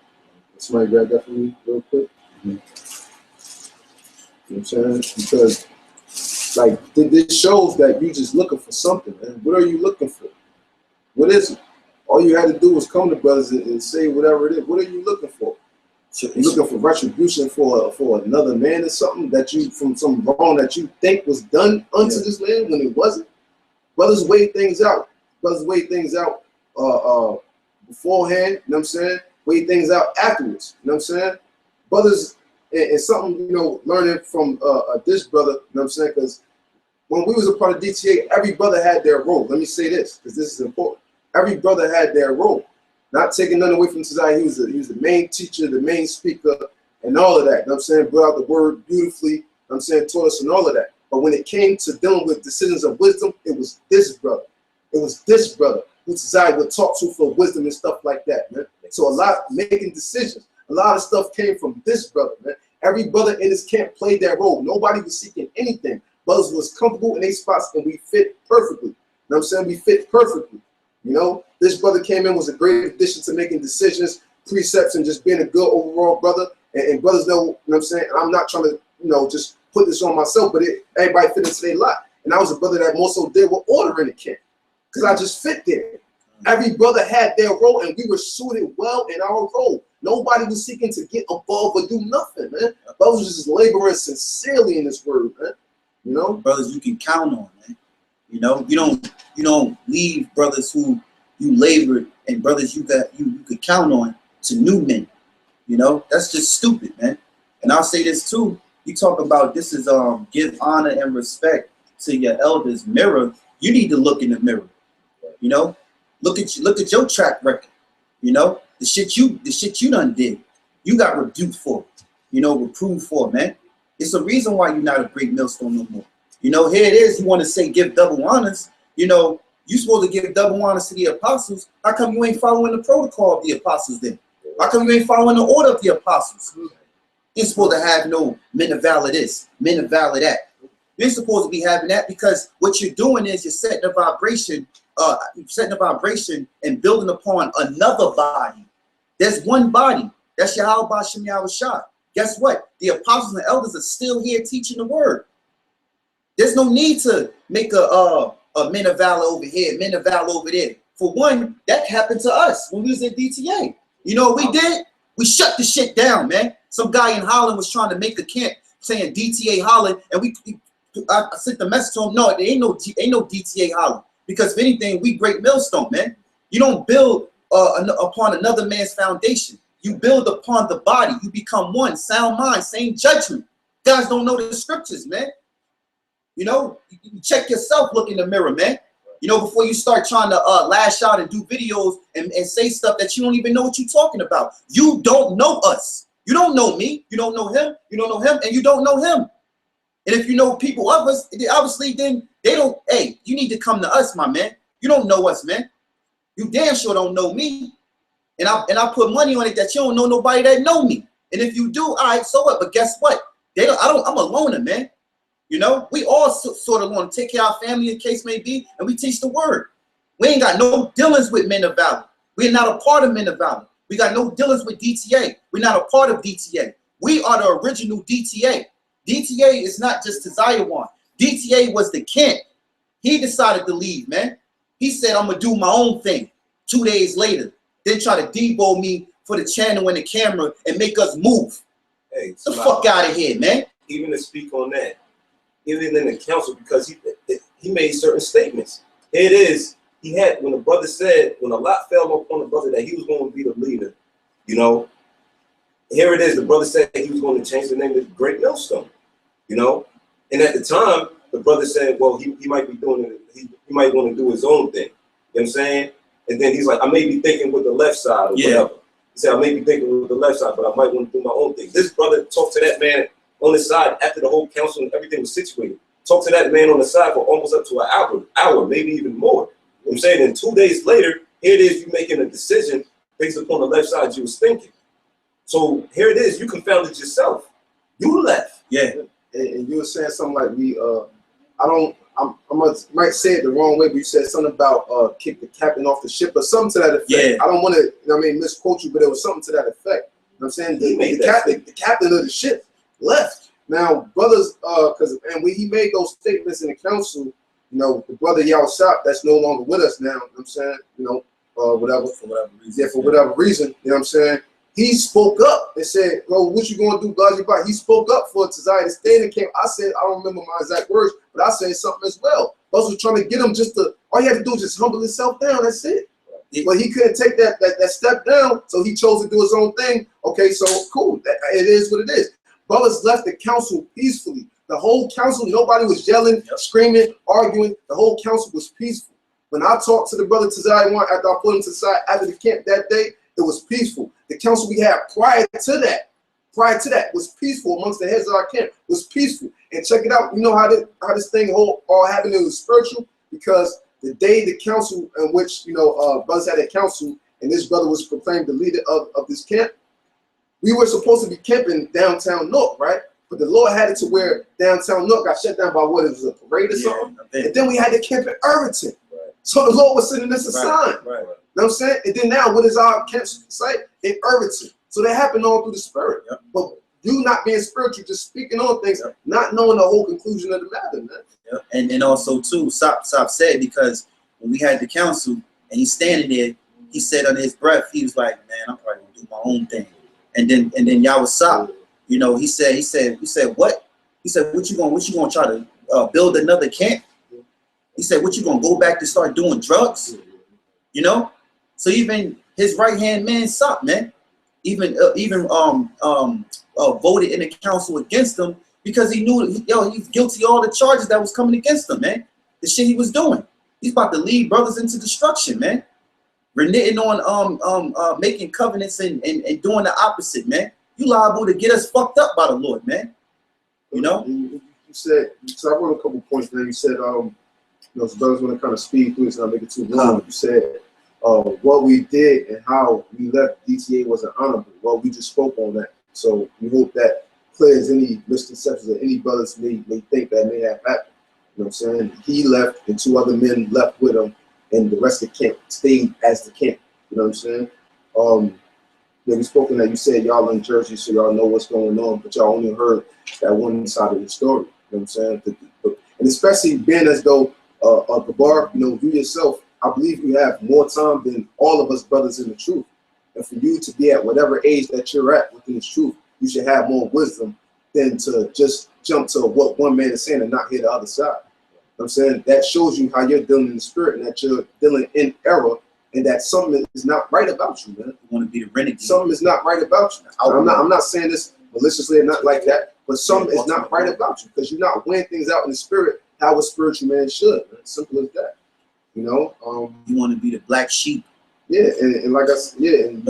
Somebody grab that for me real quick. You know what I'm saying? Because, like, this shows that you're just looking for something, man. What are you looking for? What is it? All you had to do was come to brothers and say whatever it is. What are you looking for? You're looking for retribution for another man or something that you, from some wrong that you think was done unto this man when it wasn't. Brothers weigh things out. Brothers weigh things out beforehand, you know what I'm saying? Weigh things out afterwards, you know what I'm saying? Brothers, and something, you know, learning from this brother, you know what I'm saying? Because when we was a part of DTA, every brother had their role. Let me say this, because this is important. Every brother had their role. Not taking nothing away from Tazai, he was the main teacher, the main speaker, and all of that. You know what I'm saying? Brought out the word beautifully, you know what I'm saying, taught us and all of that. But when it came to dealing with decisions of wisdom, it was this brother. It was this brother who Tazai would talk to for wisdom and stuff like that, man. So a lot making decisions, a lot of stuff came from this brother, man. Every brother in this camp played their role. Nobody was seeking anything. Brothers was comfortable in their spots, and we fit perfectly. You know what I'm saying? We fit perfectly. You know, this brother came in, was a great addition to making decisions, precepts, and just being a good overall brother. And brothers know, you know what I'm saying? I'm not trying to, you know, just put this on myself, but everybody fit into their lot. And I was a brother that more so did with order in the camp, because I just fit there. Every brother had their role, and we were suited well in our role. Nobody was seeking to get above or do nothing, man. Brothers was just laboring sincerely in this word, man. You know, brothers you can count on, man. You know, you don't leave brothers who you labored and brothers you could count on to new men. You know, that's just stupid, man. And I'll say this too. You talk about this is give honor and respect to your elders. Mirror, you need to look in the mirror. You know, look at your track record. You know, the shit you done did. You got rebuked for, you know, reproved for, man. It's a reason why you're not a great millstone no more. You know, here it is. You want to say give double honors. You know, you supposed to give double honors to the apostles. How come you ain't following the protocol of the apostles then? How come you ain't following the order of the apostles? You're supposed to have no men of valor this, men of valor that. You're supposed to be having that because what you're doing is you're setting a vibration, and building upon another body. There's one body. That's YAHAWASHI. Guess what? The apostles and elders are still here teaching the word. There's no need to make a men of valor over here, men of valor over there. For one, that happened to us when we was at DTA. You know what we did? We shut the shit down, man. Some guy in Holland was trying to make a camp saying DTA Holland, and I sent the message to him. No, there ain't no DTA Holland, because if anything, we Great Millstone, man. You don't build upon another man's foundation. You build upon the body. You become one, sound mind, same judgment. Guys don't know the scriptures, man. You know, you check yourself, look in the mirror, man. You know, before you start trying to lash out and do videos and say stuff that you don't even know what you're talking about. You don't know us. You don't know me. You don't know him. You don't know him, and you don't know him. And if you know people of us, obviously then they don't, hey, you need to come to us, my man. You don't know us, man. You damn sure don't know me. And I put money on it that you don't know nobody that know me. And if you do, all right, so what? But guess what? I'm a loner, man. You know, we all sort of want to take care of our family, in case may be, and we teach the word. We ain't got no dealings with men of valor. We're not a part of men of valor. We got no dealings with DTA. We're not a part of DTA. We are the original DTA. DTA is not just to Zion. DTA was the camp. He decided to leave, man. He said, I'm going to do my own thing. 2 days later, then try to debo me for the channel and the camera and make us move. Hey, get the fuck out of here, man. Even to speak on that, even in the council, because he made certain statements. Here it is. He had, when the brother said, when a lot fell upon the brother that he was going to be the leader, you know, here it is. The brother said he was going to change the name to Great Millstone, you know. And at the time, the brother said, well, he might be doing it. He might want to do his own thing. You know what I'm saying? And then he's like, I may be thinking with the left side or whatever. He said, I may be thinking with the left side, but I might want to do my own thing. This brother talked to that man on the side after the whole council and everything was situated. Talked to that man on the side for almost up to an hour, maybe even more. You know what I'm saying? And 2 days later, here it is, you making a decision based upon the left side you was thinking. So here it is, you confounded yourself. You left. Yeah. And you were saying something like I might say it the wrong way, but you said something about kick the captain off the ship or something to that effect. Yeah. I don't want to, misquote you, but it was something to that effect. You know what I'm saying? The captain of the ship left. Now, brothers, when he made those statements in the council, you know, the brother YAHAWASHI that's no longer with us now, you know what I'm saying? You know, for whatever reason. Yeah, for whatever reason, you know what I'm saying? He spoke up and said, "Bro, what you gonna do, blah, blah, blah." He spoke up for Tazai to stay in the camp. I said, I don't remember my exact words, but I said something as well. I was trying to get him all he had to do was just humble himself down. That's it. But he couldn't take that step down, so he chose to do his own thing. Okay, so cool. It is what it is. Brothers left the council peacefully. The whole council, nobody was yelling, screaming, arguing. The whole council was peaceful. When I talked to the brother Tazai after I put him to the side after the camp that day, it was peaceful. The council we had prior to that was peaceful amongst the heads of our camp, was peaceful. And check it out, you know how this thing all happened, it was spiritual, because the day the council in which, you know, brothers had a council and this brother was proclaimed the leader of this camp, we were supposed to be camping downtown North, right? But the Lord had it to where downtown North got shut down by what, it was a parade or something? And then we had to camp in Irvington. Right. So the Lord was sending us a sign. Right. You know what I'm saying? And then now, what is our camp site? In Irvington. So that happened all through the spirit. Yep. But you not being spiritual, just speaking on things, not knowing the whole conclusion of the matter, man. Yep. And also, too, Sop said, because when we had the council and he's standing there. He said under his breath, he was like, man, I'm probably gonna do my own thing. And then YAHAWASHI, you know, he said what? He said, what you gonna try to build another camp? He said, what you gonna go back to start doing drugs? You know? So even his right hand man sucked, man. Even voted in the council against him because he knew he's guilty of all the charges that was coming against him, man. The shit he was doing. He's about to lead brothers into destruction, man. Reneging on making covenants and doing the opposite, man. You liable to get us fucked up by the Lord, man. You know? You said, so I wrote a couple points, man. You said, you know, so brothers want to kind of speed through this, not make it too long. You said what we did and how we left DTA wasn't honorable. Well, we just spoke on that. So we hope that clears any misconceptions that any brothers may think that may have happened. You know what I'm saying? He left and 2 other men left with him, and the rest of the camp stayed as the camp. You know what I'm saying? Yeah, we spoken that you said y'all in Jersey, so y'all know what's going on, but y'all only heard that one side of the story. You know what I'm saying? And especially being as though Gabar, you know, you yourself, I believe you have more time than all of us brothers in the truth. And for you to be at whatever age that you're at within this truth, you should have more wisdom than to just jump to what one man is saying and not hear the other side. You know what I'm saying? That shows you how you're dealing in the spirit and that you're dealing in error and that something is not right about you, man. You want to be the renegade. Something is not right about you. I'm not saying this maliciously or not like that, but something is not right about you because you're not weighing things out in the spirit how a spiritual man should, man. Simple as that. You know? You want to be the black sheep. Yeah, and like I said, yeah, and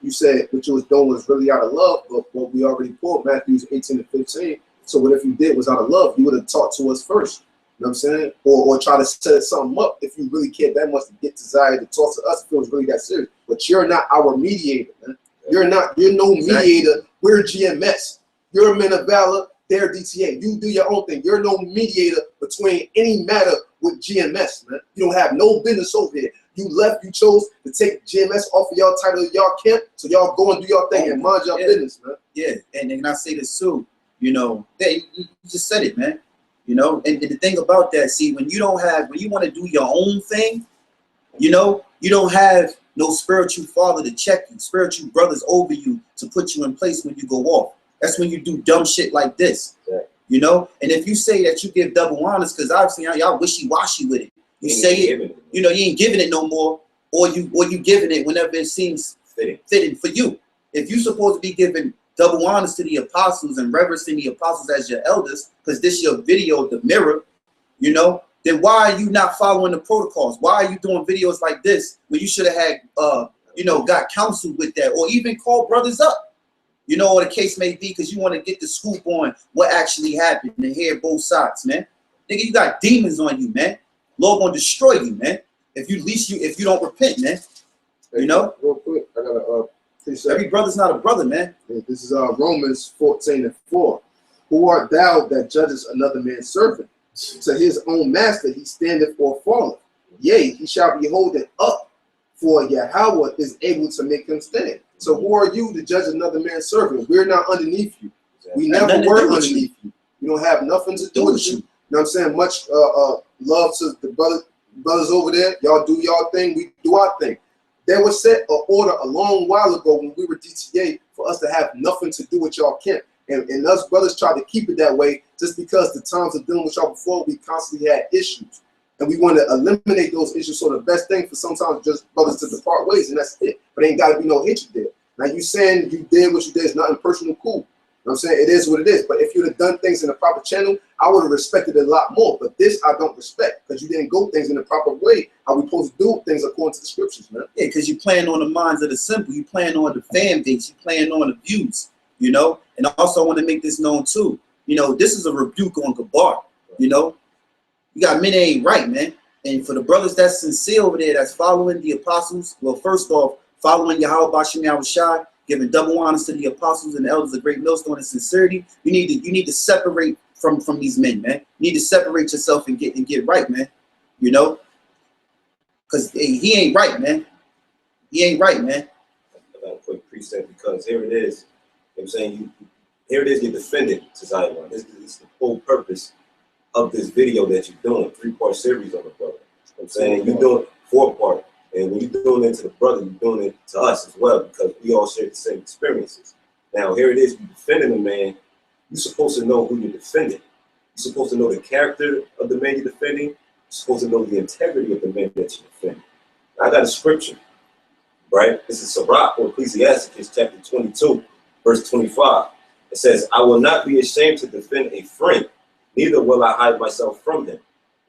you said what you was doing was really out of love, but what we already pulled, Matthew 18 and 15. So what if you did was out of love, you would have talked to us first. You know what I'm saying? Or try to set something up if you really cared that much to get desire to talk to us if it was really that serious. But you're not our mediator, man. You're no mediator. We're GMS. You're men of valor, they're DTA. You do your own thing. You're no mediator between any matter with GMS, man. You don't have no business over here. You left, you chose to take GMS off of y'all title of y'all camp, so y'all go and do your thing and mind your business, man. Yeah, and I say this too, you know, you just said it, man. You know, and the thing about that, see, when you want to do your own thing, you know, you don't have no spiritual father to check you, spiritual brothers over you to put you in place when you go off. That's when you do dumb shit like this, you know. And if you say that you give double honors, because obviously y'all wishy-washy with it. You say it, you know, you ain't giving it no more, or you giving it whenever it seems fitting for you. If you're supposed to be giving double honors to the apostles and reverencing the apostles as your elders, because this your video, the mirror, you know, then why are you not following the protocols? Why are you doing videos like this when you should have had, you know, got counsel with that, or even called brothers up, you know, or the case may be, because you want to get the scoop on what actually happened and hear both sides, man. Nigga, you got demons on you, man. Lord gonna destroy you, man. If you don't repent, man. You know? Real quick, I gotta every brother's not a brother, man. This is Romans 14:4. Who art thou that judgest another man's servant? To his own master he standeth or falleth. Yea, he shall be holding up, for Yahawah is able to make him stand. So who are you to judge another man's servant? We're not underneath you. We never were underneath you. We don't have nothing to do with you. You know what I'm saying? Much love to the brothers over there. Y'all do y'all thing, we do our thing. There was set an order a long while ago when we were DTA for us to have nothing to do with y'all camp. And us brothers tried to keep it that way just because the times of dealing with y'all before, we constantly had issues. And we want to eliminate those issues. So the best thing for sometimes just brothers to depart ways, and that's it. But ain't got to be no hatred there. Now you saying you did what you did is nothing personal, cool. You know what I'm saying? It is what it is. But if you'd have done things in the proper channel, I would have respected it a lot more. But this I don't respect because you didn't go things in the proper way. How we supposed to do things according to the scriptures, man. Yeah, because you're playing on the minds of the simple. You're playing on the fan base. You're playing on the views, you know? And also I want to make this known too. You know, this is a rebuke on Gabar, you know? You got men that ain't right, man. And for the brothers that's sincere over there, that's following the apostles, well, first off, following YAHAWASHI, giving double honors to the apostles and the elders of Great Millstone and sincerity, you need to separate from these men, man. You need to separate yourself and get right, man. You know? Because he ain't right, man. He ain't right, man. I got a quick precept because here it is. You know what I'm saying? Here it is, you're defending to Zion. This is the whole purpose of this video that you're doing, 3-part series on the brother. You know what I'm saying? You're doing 4-part. And when you're doing it to the brother, you're doing it to us as well, because we all share the same experiences. Now, here it is, you're defending a man. You're supposed to know who you're defending. You're supposed to know the character of the man you're defending. You're supposed to know the integrity of the man that you're defending. I got a scripture, right? This is Sirach or Ecclesiastes chapter 22, verse 25. It says, I will not be ashamed to defend a friend, neither will I hide myself from him.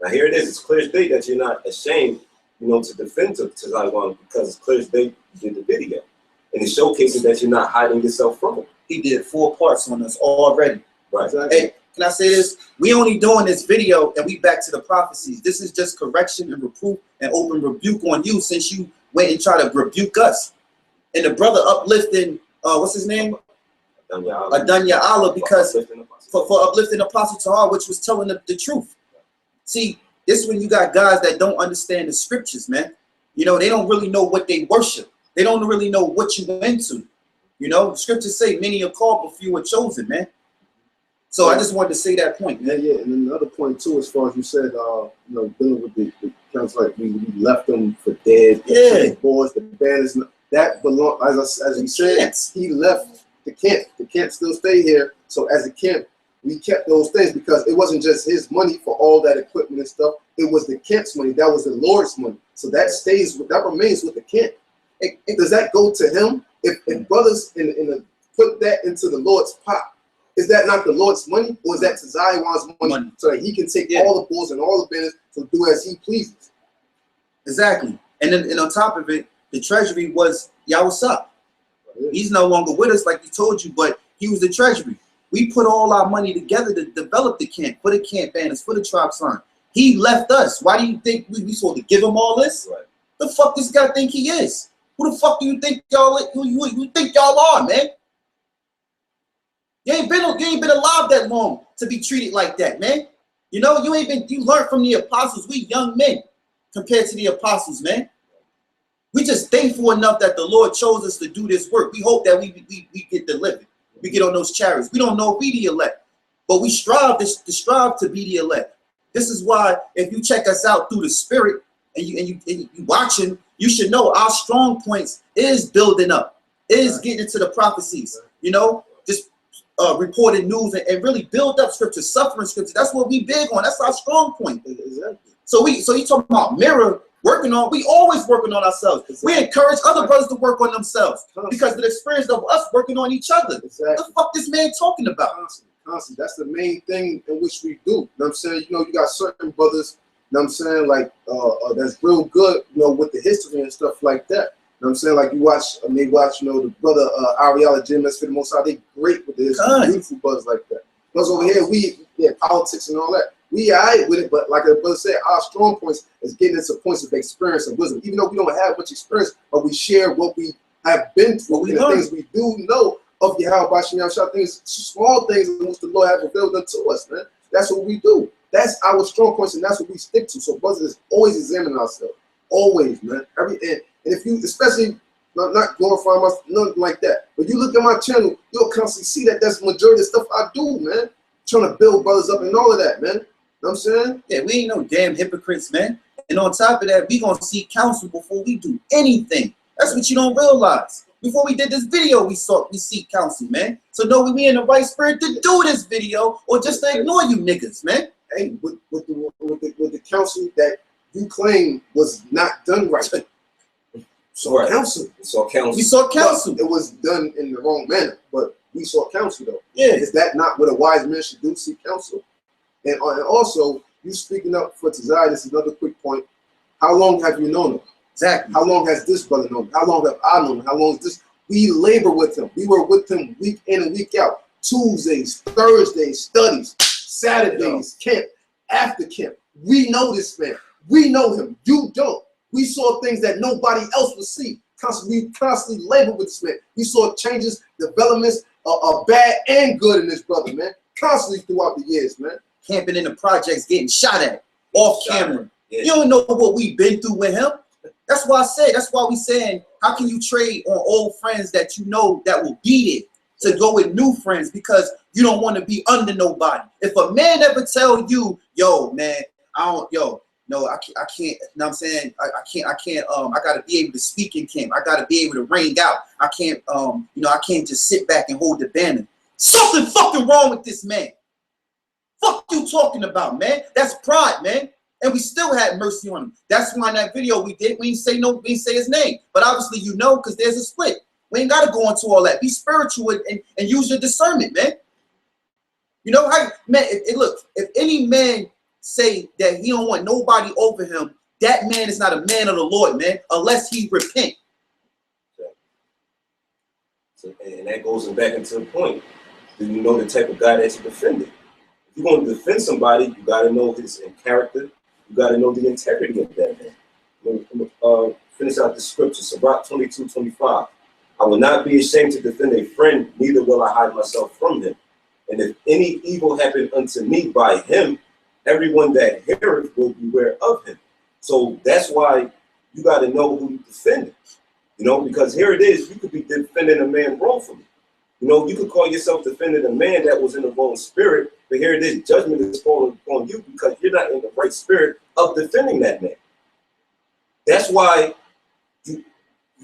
Now here it is, it's clear as day that you're not ashamed, to defend to YAHAWAH, because it's clear as day you did the video. And it showcases that you're not hiding yourself from him. He did 4 parts on us already. Right. Hey, can I say this? We only doing this video and we back to the prophecies. This is just correction and reproof and open rebuke on you, since you went and tried to rebuke us. And the brother uplifting, what's his name? Adanya Allah, because for uplifting Apostle Tahar, which was telling the truth. See, this is when you got guys that don't understand the scriptures, man. They don't really know what they worship. They don't really know what you into. The scriptures say many are called, but few are chosen, man. So I just wanted to say that point, man. Yeah. And another point too, as far as you said, dealing with the council, like we left them for dead. Yeah. The boys, the banners, that belong. As we said, he left the camp. The camp still stay here. So as a camp, we kept those things because it wasn't just his money for all that equipment and stuff. It was the camp's money. That was the Lord's money. So that remains with the camp. Does that go to him? If brothers put that into the Lord's pot, is that not the Lord's money, or is that to YAHAWAH's money, so that he can take all the bulls and all the business to do as he pleases? Exactly. And then on top of it, the treasury was YAHAWAH. He's no longer with us, like he told you, but he was the treasury. We put all our money together to develop the camp, for the camp banners, for the tribe sign. He left us. Why do you think we supposed to give him all this? Right. The fuck this guy think he is? Who the fuck do you think y'all? Who you think y'all are, man? You ain't been alive that long to be treated like that, man. You learned from the apostles. We young men compared to the apostles, man. We just thankful enough that the Lord chose us to do this work. We hope that we get delivered. We get on those chariots. We don't know if we the elect, but we strive to be the elect. This is why if you check us out through the spirit and you watching, you should know our strong points is building up, is getting into the prophecies. Just reporting news and really build up scripture, suffering scripture. That's what we big on. That's our strong point. Exactly. So you talking about mirror working on? We always working on ourselves. Exactly. We encourage other brothers to work on themselves because of the experience of us working on each other. Exactly. What the fuck this man talking about? Constantly. That's the main thing in which we do. You know what I'm saying? You got certain brothers, you know what I'm saying, like that's real good, with the history and stuff like that. You know what I'm saying? Like you watch, the brother Ariella, Jim, that's for the most part, they great with this, beautiful brothers like that. Because over here, politics and all that. We all right with it, but like the brother said, our strong points is getting into points of experience and wisdom. Even though we don't have much experience, but we share what we have been through, and the things we do know of YAHAWAH, things, small things in which the Lord has revealed unto us, man. That's what we do. That's our strong points, and that's what we stick to. So brothers is always examining ourselves. Always, man. And if you, especially not glorifying myself, nothing like that. But you look at my channel, you'll constantly see that that's the majority of stuff I do, man. Trying to build brothers up and all of that, man. You know what I'm saying? Yeah, we ain't no damn hypocrites, man. And on top of that, we gonna seek counsel before we do anything. That's what you don't realize. Before we did this video, we seek counsel, man. So know we in the right spirit to do this video, or just to ignore you niggas, man. Hey, with the counsel that you claim was not done right. Counsel. We saw counsel. We saw counsel. It was done in the wrong manner, but we saw counsel though. Yeah. Is that not what a wise man should do? Seek counsel. And also, you speaking up for Tazai, this is another quick point. How long have you known him? Exactly. How long has this brother known him? How long have I known him? How long is this? We labor with him. We were with him week in and week out. Tuesdays, Thursdays, studies, Saturdays, camp, after camp. We know this man. We know him. You don't. We saw things that nobody else would see. We constantly labor with this man. We saw changes, developments, bad and good in this brother, man. Constantly throughout the years, man. Camping in the projects, getting shot at, off camera. Yeah. You don't know what we've been through with him. That's why I said, that's why we saying, how can you trade on old friends that you know that will beat it to go with new friends because you don't want to be under nobody? If a man ever tell you, yo, man, No, I can't, you know what I'm saying? I can't, I gotta be able to speak in camp. I gotta be able to ring out. I can't, you know, I can't just sit back and hold the banner. Something fucking wrong with this man. Fuck you talking about, man. That's pride, man. And we still had mercy on him. That's why in that video we didn't say his name. But obviously you know, because there's a split. We ain't gotta go into all that. Be spiritual and use your discernment, man. You know, man, look, if any man say that he don't want nobody over him, that man is not a man of the Lord, man, unless he repent. So, and that goes back into the point. Do you know the type of guy that you're defending? If you're going to defend somebody, you got to know his character. You got to know the integrity of that man. I'm gonna finish out the scripture. Sirach 22:25. I will not be ashamed to defend a friend, neither will I hide myself from him. And if any evil happen unto me by him, everyone that heareth will beware of him. So that's why you got to know who you defend. You know, because here it is, you could be defending a man wrongfully. You know, you could call yourself defending a man that was in the wrong spirit, but here it is, judgment is falling upon you because you're not in the right spirit of defending that man. That's why you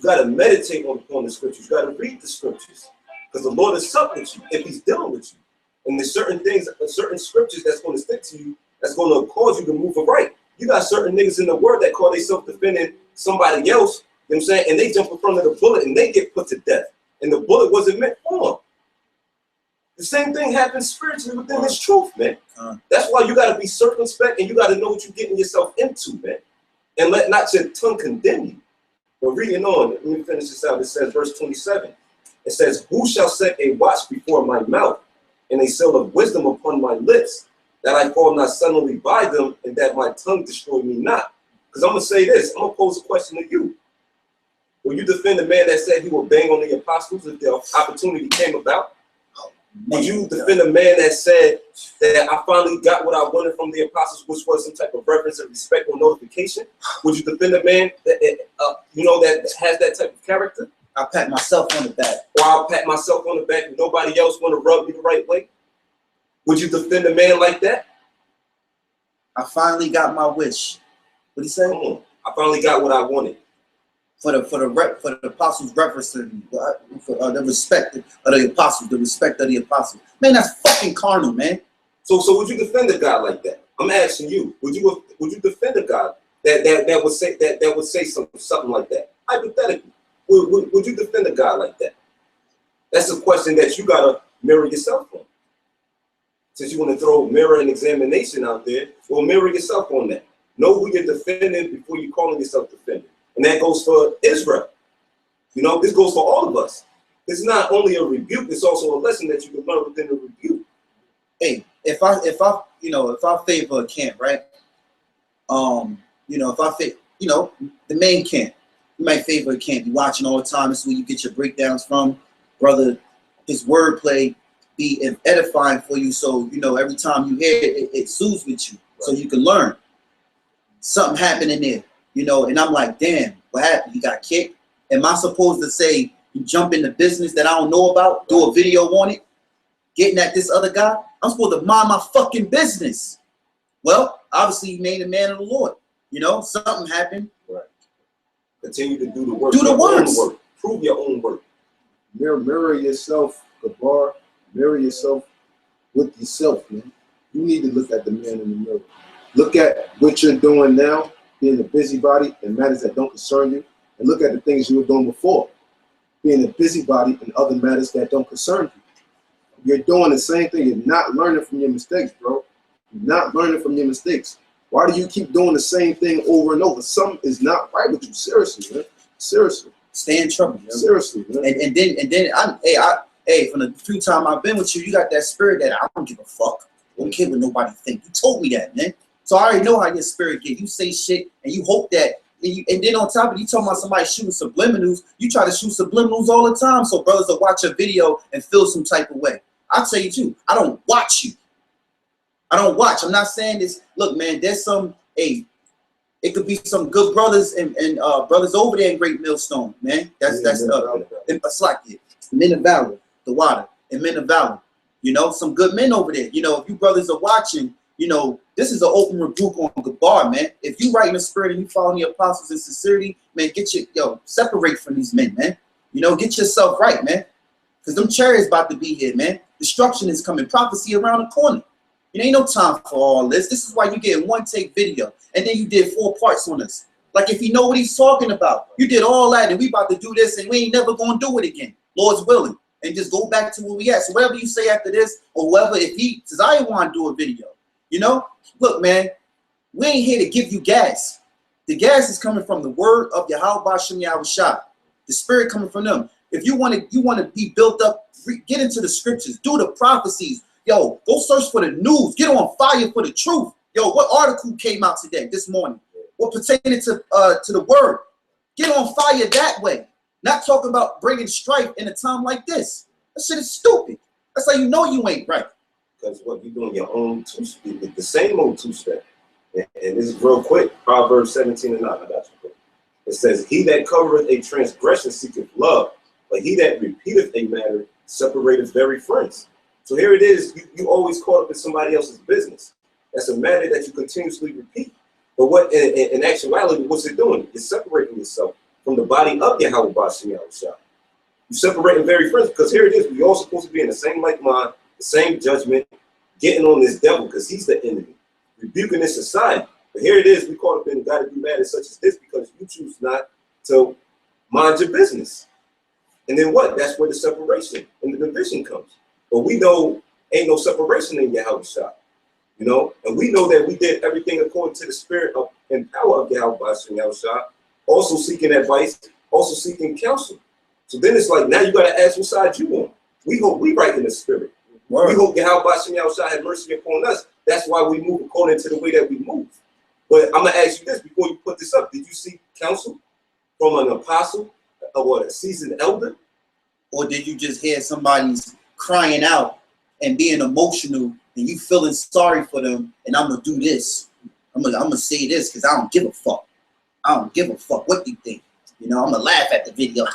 got to meditate on the scriptures. You got to read the scriptures because the Lord is up with you if he's dealing with you. And there's certain things, certain scriptures that's going to stick to you, that's going to cause you to move right. You got certain niggas in the word that call themselves defending somebody else, you know what I'm saying? And they jump in front of the bullet and they get put to death. And the bullet wasn't meant for them. The same thing happens spiritually within this truth, man. That's why you got to be circumspect and you got to know what you're getting yourself into, man. And let not your tongue condemn you. But reading on, let me finish this out. It says, verse 27. It says, who shall set a watch before my mouth and a seal of wisdom upon my lips, that I fall not suddenly by them, and that my tongue destroy me not? Because I'm going to say this. I'm going to pose a question to you. Will you defend the man that said he would bang on the apostles if the opportunity came about? Would you defend a man that said that I finally got what I wanted from the apostles, which was some type of reverence and respect or notification? Would you defend a man that, you know, that has that type of character? I'll pat myself on the back. Or I'll pat myself on the back and nobody else want to rub me the right way? Would you defend a man like that? I finally got my wish. What did he say? Come on. I finally got what I wanted. For the apostles' reverence and for the respect of the apostles, the respect of the apostles. Man, that's fucking carnal, man. So would you defend a guy like that? I'm asking you. Would you defend a guy that would say something like that? Hypothetically, would you defend a guy like that? That's a question that you gotta mirror yourself on. Since you want to throw mirror and examination out there, well, mirror yourself on that. Know who you're defending before you're calling yourself defending. And that goes for Israel. You know, this goes for all of us. It's not only a rebuke, it's also a lesson that you can learn within the rebuke. Hey, if I favor a camp, right? You know, if I favor, you know, the main camp, you might favor a camp. You're watching all the time. This is where you get your breakdowns from. Brother, his wordplay be edifying for you. So, you know, every time you hear it, it soothes with you. Right. So you can learn. Something happened in there. You know, and I'm like, damn, what happened? He got kicked. Am I supposed to say, you jump in the business that I don't know about, do a video on it, getting at this other guy? I'm supposed to mind my fucking business. Well, obviously, he made a man of the Lord. You know, something happened. Right. Continue to do the work. Do the works. Work. Prove your own work. Mirror yourself, Gabar. Mirror yourself with yourself, man. You need to look at the man in the mirror. Look at what you're doing now, being a busybody in matters that don't concern you, and look at the things you were doing before, being a busybody in other matters that don't concern you. You're doing the same thing. You're not learning from your mistakes, bro. You're not learning from your mistakes. Why do you keep doing the same thing over and over? Something is not right with you. Seriously, man. Seriously. Stay in trouble. Man. Seriously, man. And then from the few times I've been with you, you got that spirit that I don't give a fuck. I don't care what nobody think. You told me that, man. So I already know how your spirit get. You say shit and you hope that, and then on top of it, you talking about somebody shooting subliminals. You try to shoot subliminals all the time, so brothers will watch a video and feel some type of way. I'll tell you too, I don't watch you. I don't watch. I'm not saying this. Look, man, there's some, it could be some good brothers and brothers over there in Great Millstone, man. It's like it. Men of valor, the water, and men of valor. You know, some good men over there. You know, if you brothers are watching, you know, this is an open rebuke on Gabar, man. If you right in the spirit and you following the apostles in sincerity, man, separate from these men, man. You know, get yourself right, man. Because them chariots about to be here, man. Destruction is coming. Prophecy around the corner. It ain't no time for all this. This is why you get one take video. And then you did 4 parts on us. Like, if you know what he's talking about, you did all that and we about to do this and we ain't never going to do it again. Lord's willing. And just go back to where we at. So whatever you say after this, or whoever, if he says, I want to do a video, you know, look, man, we ain't here to give you gas. The gas is coming from the word of YAHAWASHI, the spirit coming from them. If you want to be built up, get into the scriptures, do the prophecies. Yo, go search for the news. Get on fire for the truth. Yo, what article came out today, this morning? What pertaining to the word? Get on fire that way. Not talking about bringing strife in a time like this. That shit is stupid. That's how you know you ain't right. Because what you're doing your own two-step, the same old two-step. And this is real quick. Proverbs 17 and 9. I got you. It says, he that covereth a transgression seeketh love, but he that repeateth a matter separateth very friends. So here it is. You always caught up in somebody else's business. That's a matter that you continuously repeat. But what in actuality, what's it doing? It's separating yourself from the body of YAHAWASHI. You're separating very friends, because here it is. We all supposed to be in the same like mind, the same judgment, getting on this devil because he's the enemy, rebuking this society. But here it is. We caught up in got to do matters such as this because you choose not to mind your business. And then what? That's where the separation and the division comes. But we know ain't no separation in YAHAWASHI. You know, and we know that we did everything according to the spirit of and power of YAHAWASHI, also seeking advice, also seeking counsel. So then it's like, now you got to ask what side you want. We hope we right in the spirit. Word. We hope YAHAWASHI had mercy upon us. That's why we move according to the way that we move. But I'm going to ask you this before you put this up. Did you seek counsel from an apostle or a seasoned elder? Or did you just hear somebody's crying out and being emotional and you feeling sorry for them, and I'm gonna do this. I'm gonna say this because I don't give a fuck. I don't give a fuck what you think. You know, I'm gonna laugh at the video.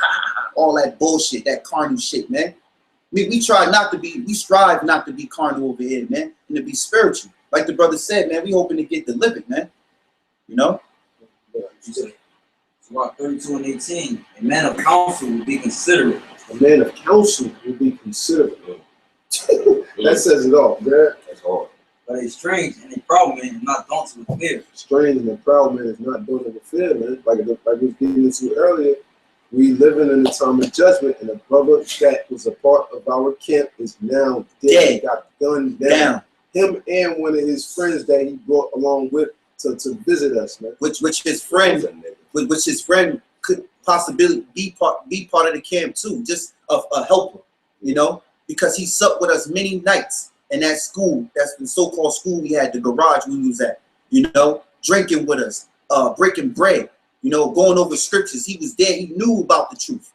All that bullshit, that carnal shit, man. We strive not to be carnal over here, man, and to be spiritual. Like the brother said, man, we hoping to get delivered, man. You know? Mark 32 and 18. A man of counsel will be considerate. A man of counsel will be considerate. That says it all, man. That's hard. But a strange and a proud man is not daunted with fear. Strange and a proud man is not daunted with fear, man. Like we was getting into earlier, we living in a time of judgment, and a brother that was a part of our camp is now dead. Got gunned down. Him and one of his friends that he brought along with to visit us, man. Which his friend could possibly be part of the camp too, just a helper, you know. Because he supped with us many nights in that school, that's the so-called school we had, the garage we was at, you know, drinking with us, breaking bread, you know, going over scriptures. He was there, he knew about the truth,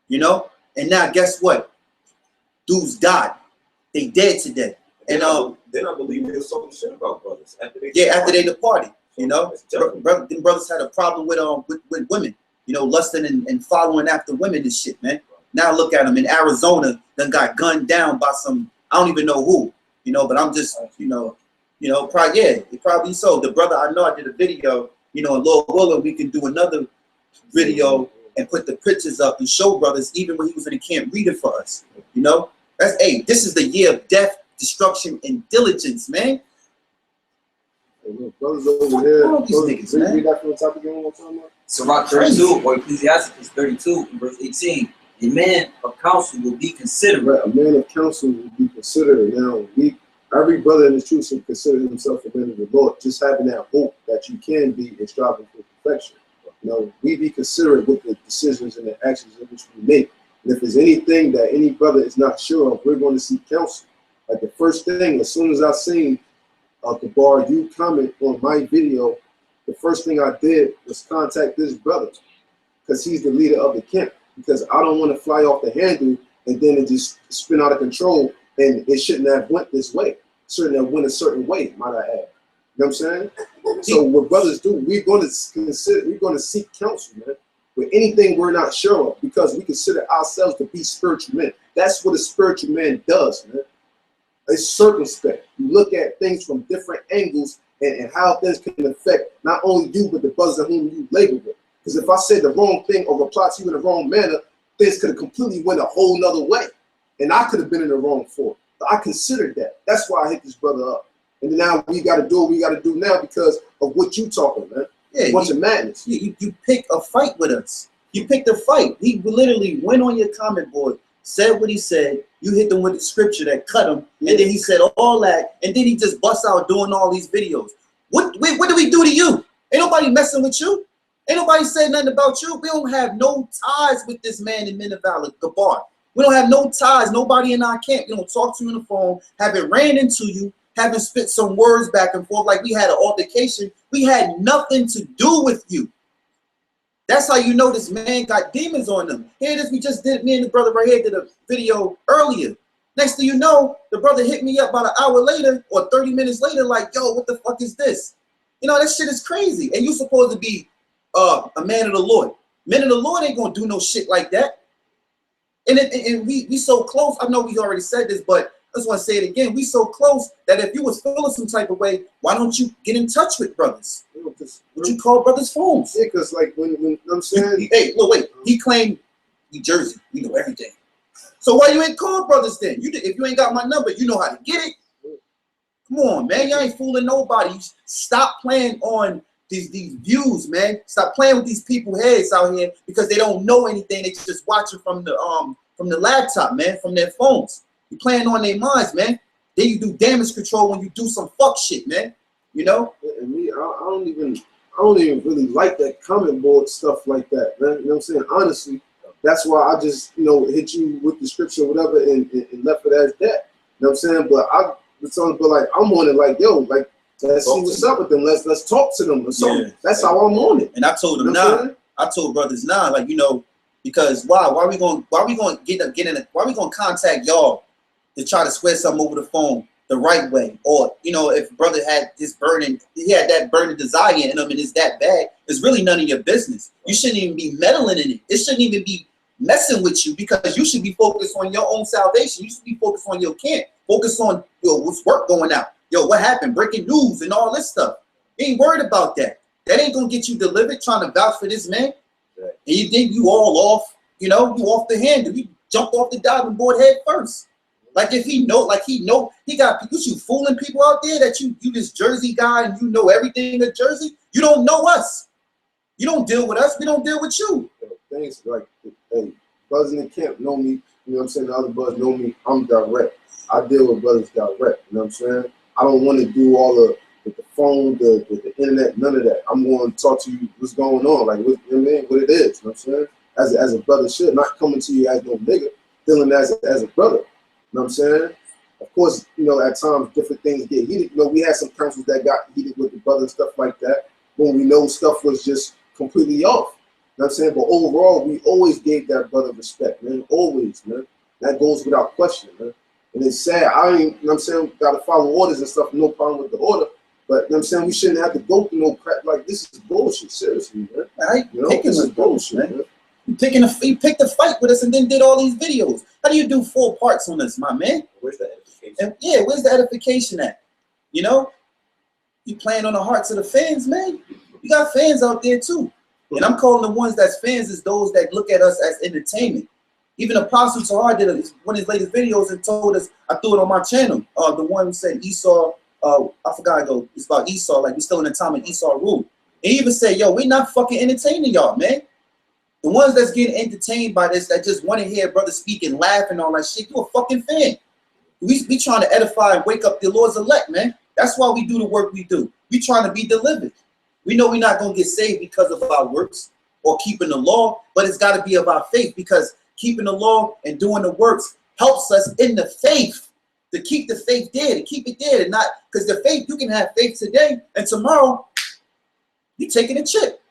you know, and now guess what? Dudes died. They dead today. And then I believe there's something shit about brothers. After they departed, you know, them brothers had a problem with women, you know, lusting and following after women and shit, man. Now look at them in Arizona, then got gunned down by some, I don't even know who, you know, but I'm just, you know, probably, yeah, it probably so. The brother, I know I did a video, you know, in Lord willing, we can do another video and put the pictures up and show brothers, even when he was in the camp reading for us, you know. That's, hey, this is the year of death, destruction, and diligence, man. Brothers over here, these niggas, man. Read that from the top again one more time, man. Sirach 32 or Ecclesiastes 32 and verse 18. A man of counsel will be considerate. Right, a man of counsel will be considerate. Now, every brother in the truth should consider himself a man of the Lord. Just having that hope that you can be and striving for perfection. You know, we be considerate with the decisions and the actions in which we make. And if there's anything that any brother is not sure of, we're going to seek counsel. Like the first thing, as soon as I seen Gabar, you comment on my video, the first thing I did was contact this brother because he's the leader of the camp. Because I don't want to fly off the handle and then it just spin out of control, and it shouldn't have went this way. It shouldn't have went a certain way, might I add. You know what I'm saying? So what brothers do, we're going to seek counsel, man, with anything we're not sure of, because we consider ourselves to be spiritual men. That's what a spiritual man does, man. It's circumspect. You look at things from different angles and how things can affect not only you, but the brothers whom you labor with. Because if I said the wrong thing or reply to you in the wrong manner, things could have completely went a whole nother way. And I could have been in the wrong for it. But I considered that. That's why I hit this brother up. And now we got to do what we got to do now because of what you talking, man. Yeah, a bunch of madness. You pick a fight with us. You picked a fight. He literally went on your comment board, said what he said. You hit them with the scripture that cut him, and then he said all that, and then he just busts out doing all these videos. What do we do to you? Ain't nobody messing with you. Ain't nobody saying nothing about you. We don't have no ties with this man in Minnevala, Gabar. We don't have no ties. Nobody in our camp. We don't talk to you on the phone. Haven't ran into you. Haven't spit some words back and forth like we had an altercation. We had nothing to do with you. That's how you know this man got demons on him. Here it is. We just did, me and the brother right here did a video earlier. Next thing you know, the brother hit me up about an hour later or 30 minutes later like, yo, what the fuck is this? You know, that shit is crazy. And you supposed to be a man of the Lord. Men of the Lord ain't gonna do no shit like that. And we so close. I know we already said this, but I just want to say it again. We so close that if you was feeling some type of way, why don't you get in touch with brothers? Would you call brothers' phones? Yeah, because like when I'm saying, hey, look, wait. He claimed we Jersey. We know everything. So why you ain't call brothers then? If you ain't got my number, you know how to get it. Come on, man. You ain't fooling nobody. Stop playing on these views, man. Stop playing with these people's heads out here because they don't know anything. They just watching from the laptop, man, from their phones. You playing on their minds, man. Then you do damage control when you do some fuck shit, man. You know? And me, I don't even really like that comment board stuff like that, man. You know what I'm saying? Honestly, that's why I just, hit you with the scripture or whatever and left it as that. You know what I'm saying? But I'm on it like, yo, like, let's see what's up with them. Let's talk to them or something. Yeah. That's how I'm on it. And I told them now. I told brothers now, like, because why we gonna contact y'all to try to square something over the phone the right way? Or, if brother had this burning, he had that burning desire in him and it's that bad, it's really none of your business. You shouldn't even be meddling in it. It shouldn't even be messing with you because you should be focused on your own salvation. You should be focused on your camp. Focus on what's work going out. Yo, what happened? Breaking news and all this stuff. You ain't worried about that. That ain't gonna get you delivered trying to vouch for this man. Right. And you think you all off, you off the handle. You jumped off the diving board head first. Like if he got you fooling people out there that you this Jersey guy and you know everything in Jersey. You don't know us. You don't deal with us. We don't deal with you. Things like, hey, brothers in the camp know me. You know what I'm saying? The other brothers know me. I'm direct. I deal with brothers direct. You know what I'm saying? I don't want to do all the phone, the internet, none of that. I'm going to talk to you what's going on, like what it is. You know what I'm saying? As a brother should, not coming to you as no nigga, dealing as a brother. You know what I'm saying? Of course, at times different things get heated. We had some councils that got heated with the brother and stuff like that when we know stuff was just completely off. You know what I'm saying? But overall, we always gave that brother respect, man. Always, man. That goes without question, man. And it's sad. I ain't, you know what I'm saying, got to follow orders and stuff, no problem with the order. But you know what I'm saying, we shouldn't have to go through no crap like this. Is bullshit, seriously, man. This is bullshit, man. You picked a fight with us and then did all these videos. How do you do 4 parts on this, my man? Where's the edification? Yeah, where's the edification at? You playing on the hearts of the fans, man. You got fans out there too. And I'm calling the ones that's fans is those that look at us as entertainment. Even Apostle Tahar did one of his latest videos and told us, I threw it on my channel. The one who said Esau, I forgot it's about Esau, like we still in the time of Esau rule. And he even said, yo, we're not fucking entertaining y'all, man. The ones that's getting entertained by this, that just want to hear brother speak and laugh and all that shit, you a fucking fan. We trying to edify and wake up the Lord's elect, man. That's why we do the work we do. We trying to be delivered. We know we're not going to get saved because of our works or keeping the law, but it's got to be of our faith because keeping the law and doing the works helps us in the faith to keep the faith there, to keep it there, and not because the faith, you can have faith today and tomorrow you're taking a chip.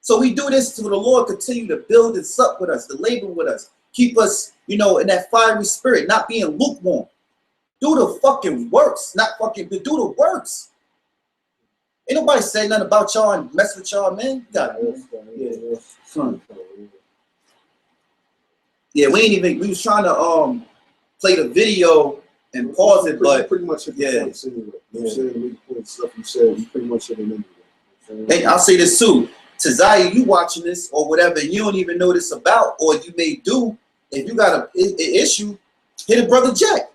So we do this to the Lord continue to build and sup with us, to labor with us, keep us, in that fiery spirit, not being lukewarm. Do the fucking works, not fucking, but do the works. Ain't nobody say nothing about y'all and mess with y'all, man. You got it. Son. Yeah, we was trying to play the video and pause it, but pretty much hit the yeah. points anyway. You know what I'm saying? The main point stuff you said, you pretty much hit it anyway. And I'll say this too. To Zaya, you watching this or whatever, and you don't even know this about, or you may do, if you got an issue, hit a brother Jack.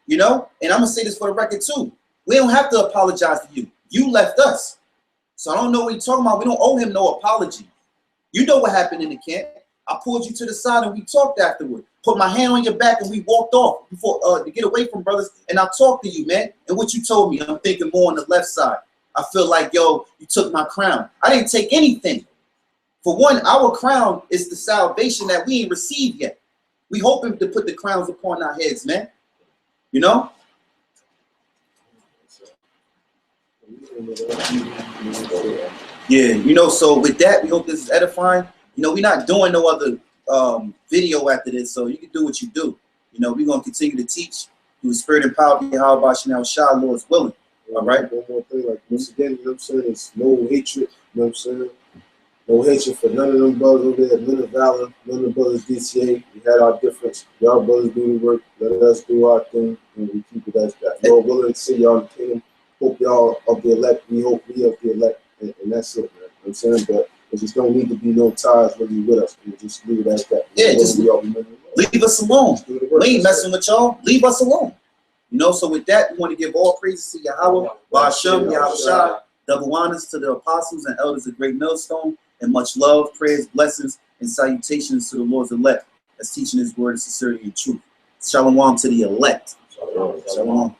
You know? And I'm going to say this for the record too. We don't have to apologize to you. You left us. So I don't know what you're talking about. We don't owe him no apology. You know what happened in the camp. I pulled you to the side and we talked afterward. Put my hand on your back and we walked off before to get away from brothers. And I talked to you, man. And what you told me, I'm thinking more on the left side. I feel like, yo, you took my crown. I didn't take anything. For one, our crown is the salvation that we ain't received yet. We hoping to put the crowns upon our heads, man. You know? Yeah, you know, so with that, we hope this is edifying. You know, we're not doing no other video after this, so you can do what you do. You know, we're going to continue to teach through the spirit and power of YAHAWASHI now, SHALAWAM, Lord's willing. All right? One more thing, like, once again, you know what I'm saying? It's no hatred, you know what I'm saying? No hatred for none of them brothers over there, none of Valor, none of the brothers DCA. We had our difference. Y'all brothers do the work, let us do our thing, and we keep it as that. Lord willing to see y'all in the kingdom. Hope y'all of the elect, we hope we of the elect, and that's it, man. You know what I'm saying? But there just don't need to be no ties really with us. We just leave it as that. Yeah, just leave us alone. We ain't messing with y'all. Leave us alone. You know, so with that, we want to give all praises to Yahweh, Ba'ashem, Yahawashi, double honors to the apostles and elders of Great Millstone, and much love, prayers, blessings, and salutations to the Lord's elect that's teaching his word in sincerity and truth. Shalom to the elect. Shalom. Shalom.